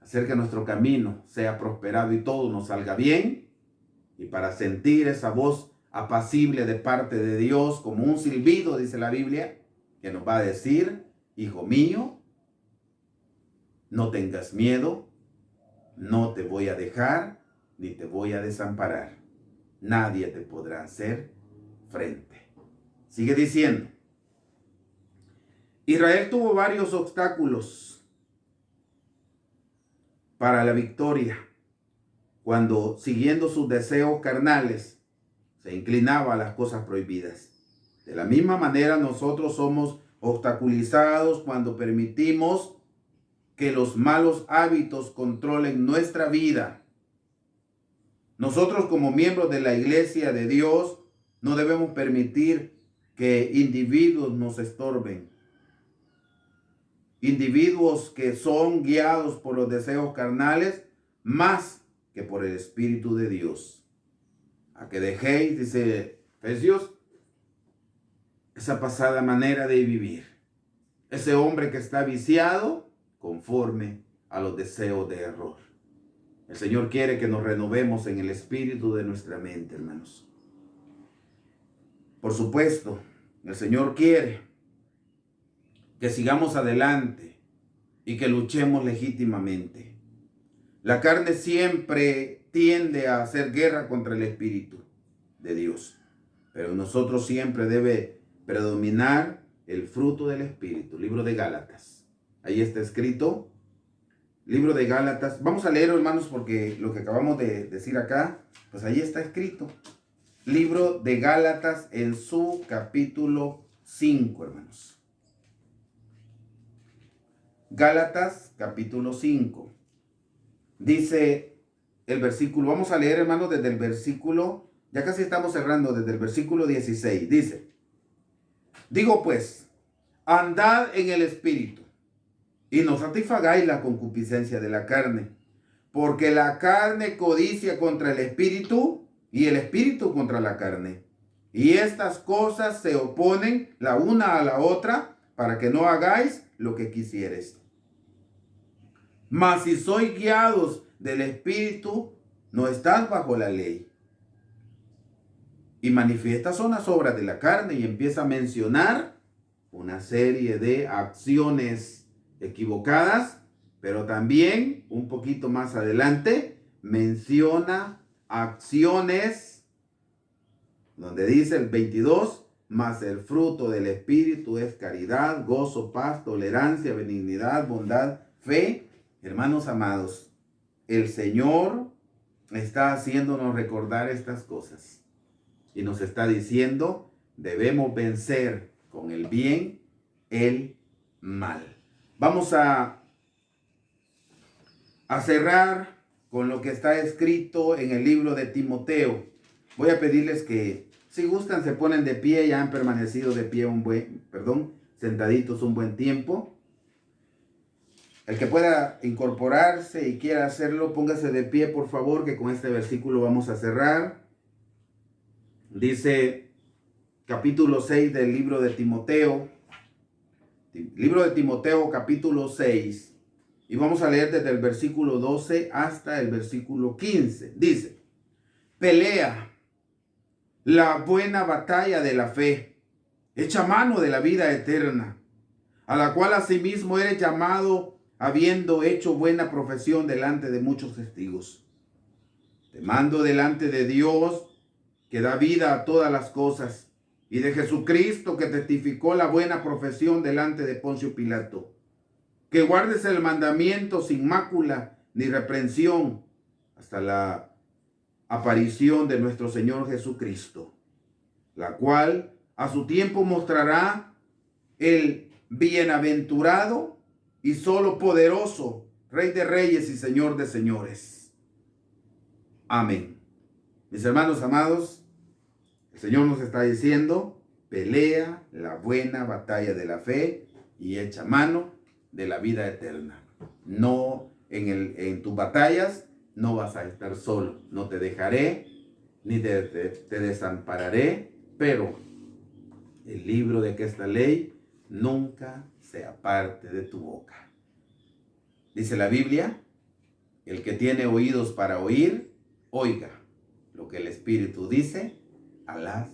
hacer que nuestro camino sea prosperado y todo nos salga bien, y para sentir esa voz apacible de parte de Dios como un silbido, dice la Biblia, que nos va a decir: hijo mío, no tengas miedo, no te voy a dejar ni te voy a desamparar. Nadie te podrá hacer frente. Sigue diciendo: Israel tuvo varios obstáculos para la victoria cuando, siguiendo sus deseos carnales, se inclinaba a las cosas prohibidas. De la misma manera, nosotros somos obstaculizados cuando permitimos que los malos hábitos controlen nuestra vida. Nosotros, como miembros de la iglesia de Dios, no debemos permitir que individuos nos estorben. Individuos que son guiados por los deseos carnales más que por el Espíritu de Dios. A que dejéis, dice Efesios, esa pasada manera de vivir. Ese hombre que está viciado conforme a los deseos de error. El Señor quiere que nos renovemos en el espíritu de nuestra mente, hermanos. Por supuesto, el Señor quiere que sigamos adelante y que luchemos legítimamente. La carne siempre tiende a hacer guerra contra el Espíritu de Dios, pero en nosotros siempre debe predominar el fruto del Espíritu. Libro de Gálatas. Ahí está escrito. Libro de Gálatas. Vamos a leer, hermanos, porque lo que acabamos de decir acá, pues ahí está escrito. Libro de Gálatas en su capítulo 5, hermanos. Gálatas capítulo 5. Dice el versículo, vamos a leer, hermanos, desde el versículo, ya casi estamos cerrando, desde el versículo 16. Dice: digo pues, andad en el Espíritu, y no satisfagáis la concupiscencia de la carne, porque la carne codicia contra el Espíritu, y el Espíritu contra la carne. Y estas cosas se oponen la una a la otra, para que no hagáis lo que quisieres. Mas si sois guiados del Espíritu, no estás bajo la ley. Y manifiestas son las obras de la carne y empieza a mencionar una serie de acciones equivocadas, pero también un poquito más adelante menciona acciones donde dice el 22, mas el fruto del Espíritu es caridad, gozo, paz, tolerancia, benignidad, bondad, fe. Hermanos amados, el Señor está haciéndonos recordar estas cosas y nos está diciendo, debemos vencer con el bien el mal. Vamos a cerrar con lo que está escrito en el libro de Timoteo. Voy a pedirles que, si gustan, se ponen de pie. Ya han permanecido de pie sentaditos un buen tiempo. El que pueda incorporarse y quiera hacerlo, póngase de pie, por favor, que con este versículo vamos a cerrar. Dice capítulo 6 del libro de Timoteo. Libro de Timoteo, capítulo 6. Y vamos a leer desde el versículo 12 hasta el versículo 15. Dice, pelea la buena batalla de la fe, echa mano de la vida eterna, a la cual asimismo eres llamado, habiendo hecho buena profesión delante de muchos testigos. Te mando delante de Dios, que da vida a todas las cosas, y de Jesucristo, que testificó la buena profesión delante de Poncio Pilato, que guardes el mandamiento sin mácula ni reprensión hasta la aparición de nuestro Señor Jesucristo, la cual a su tiempo mostrará el bienaventurado y solo poderoso, Rey de reyes y Señor de señores. Amén. Mis hermanos amados, el Señor nos está diciendo, pelea la buena batalla de la fe y echa mano de la vida eterna. No, en tus batallas no vas a estar solo. No te dejaré, ni te desampararé, pero el libro de esta ley nunca se aparte de tu boca. Dice la Biblia, el que tiene oídos para oír, oiga lo que el Espíritu dice a las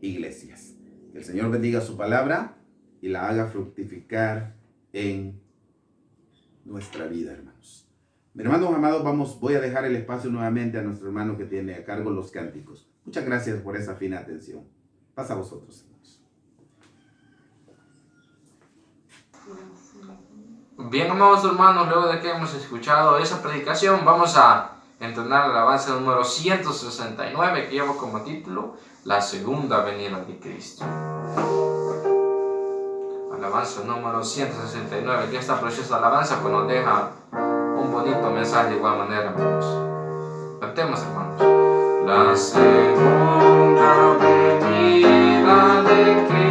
iglesias. Que el Señor bendiga su palabra y la haga fructificar en nuestra vida, hermanos. Mis hermanos amados, voy a dejar el espacio nuevamente a nuestro hermano que tiene a cargo los cánticos. Muchas gracias por esa fina atención. Pasa a vosotros, hermanos. Bien, amados hermanos, luego de que hemos escuchado esa predicación, vamos a entonar la alabanza número 169, que lleva como título La segunda venida de Cristo. Alabanza número 169, que esta preciosa alabanza pues nos deja un bonito mensaje de igual manera, hermanos. Cantemos, hermanos. La segunda venida de Cristo.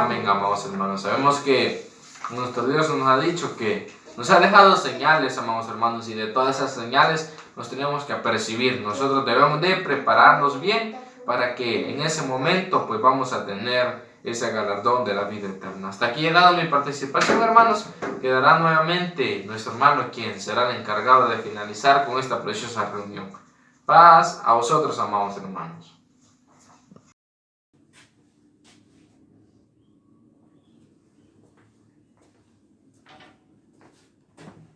Amén, amados hermanos. Sabemos que nuestro Dios nos ha dicho que nos ha dejado señales, amados hermanos, y de todas esas señales nos tenemos que apercibir. Nosotros debemos de prepararnos bien para que en ese momento pues vamos a tener ese galardón de la vida eterna. Hasta aquí he dado mi participación, hermanos. Quedará nuevamente nuestro hermano quien será el encargado de finalizar con esta preciosa reunión. Paz a vosotros, amados hermanos.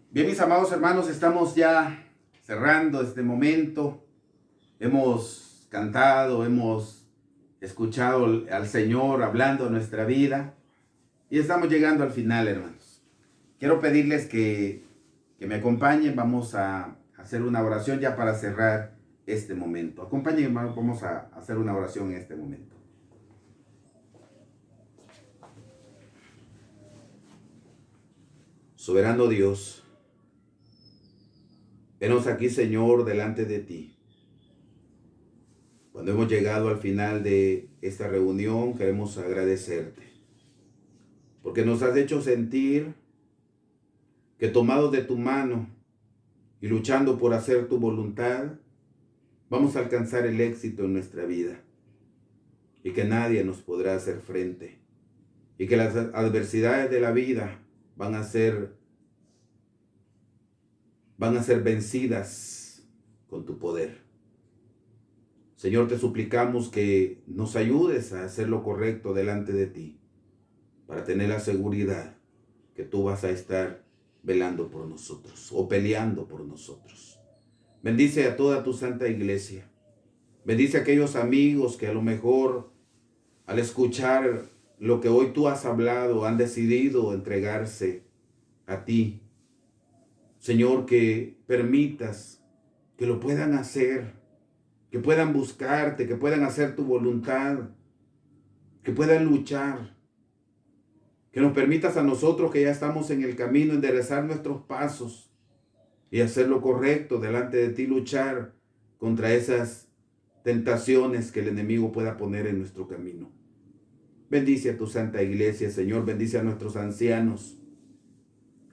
Bien, mis amados hermanos, estamos ya cerrando este momento. Hemos cantado, hemos escuchado al Señor hablando a nuestra vida y estamos llegando al final, hermanos. Quiero pedirles que me acompañen. Vamos a hacer una oración ya para cerrar este momento. Acompáñenme, hermanos, vamos a hacer una oración en este momento. Soberano Dios, venos aquí, Señor, delante de ti. Cuando hemos llegado al final de esta reunión, queremos agradecerte, porque nos has hecho sentir que tomados de tu mano y luchando por hacer tu voluntad, vamos a alcanzar el éxito en nuestra vida y que nadie nos podrá hacer frente y que las adversidades de la vida van a ser vencidas con tu poder. Señor, te suplicamos que nos ayudes a hacer lo correcto delante de ti, para tener la seguridad que tú vas a estar velando por nosotros o peleando por nosotros. Bendice a toda tu santa iglesia. Bendice a aquellos amigos que a lo mejor al escuchar lo que hoy tú has hablado han decidido entregarse a ti. Señor, que permitas que lo puedan hacer, que puedan buscarte, que puedan hacer tu voluntad, que puedan luchar. Que nos permitas a nosotros que ya estamos en el camino, enderezar nuestros pasos y hacer lo correcto delante de ti, luchar contra esas tentaciones que el enemigo pueda poner en nuestro camino. Bendice a tu santa iglesia, Señor, bendice a nuestros ancianos.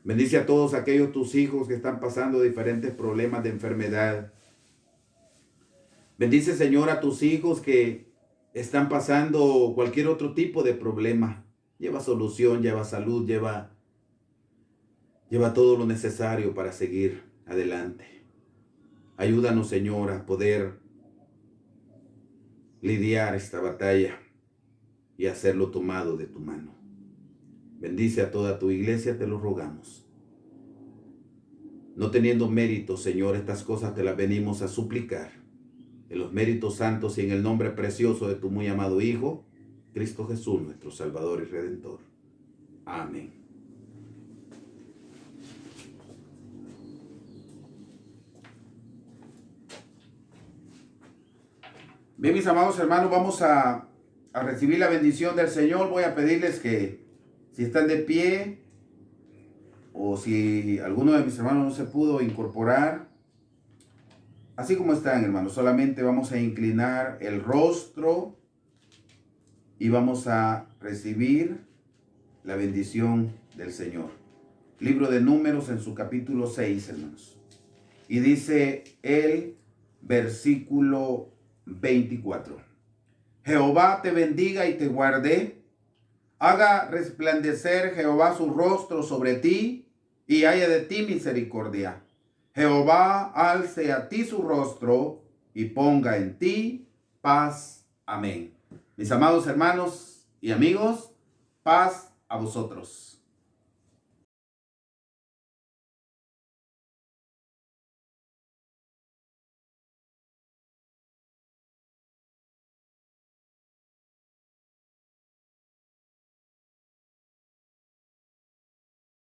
Bendice a todos aquellos tus hijos que están pasando diferentes problemas de enfermedad. Bendice, Señor, a tus hijos que están pasando cualquier otro tipo de problema. Lleva solución, lleva salud, lleva todo lo necesario para seguir adelante. Ayúdanos, Señor, a poder lidiar esta batalla y hacerlo tomado de tu mano. Bendice a toda tu iglesia, te lo rogamos. No teniendo mérito, Señor, estas cosas te las venimos a suplicar. En los méritos santos y en el nombre precioso de tu muy amado Hijo, Cristo Jesús, nuestro Salvador y Redentor. Amén. Bien, mis amados hermanos, vamos a recibir la bendición del Señor. Voy a pedirles que si están de pie o si alguno de mis hermanos no se pudo incorporar, así como están, hermanos, solamente vamos a inclinar el rostro y vamos a recibir la bendición del Señor. Libro de Números en su capítulo 6, hermanos. Y dice el versículo 24. Jehová te bendiga y te guarde. Haga resplandecer Jehová su rostro sobre ti y haya de ti misericordia. Jehová alce a ti su rostro y ponga en ti paz. Amén. Mis amados hermanos y amigos, paz a vosotros.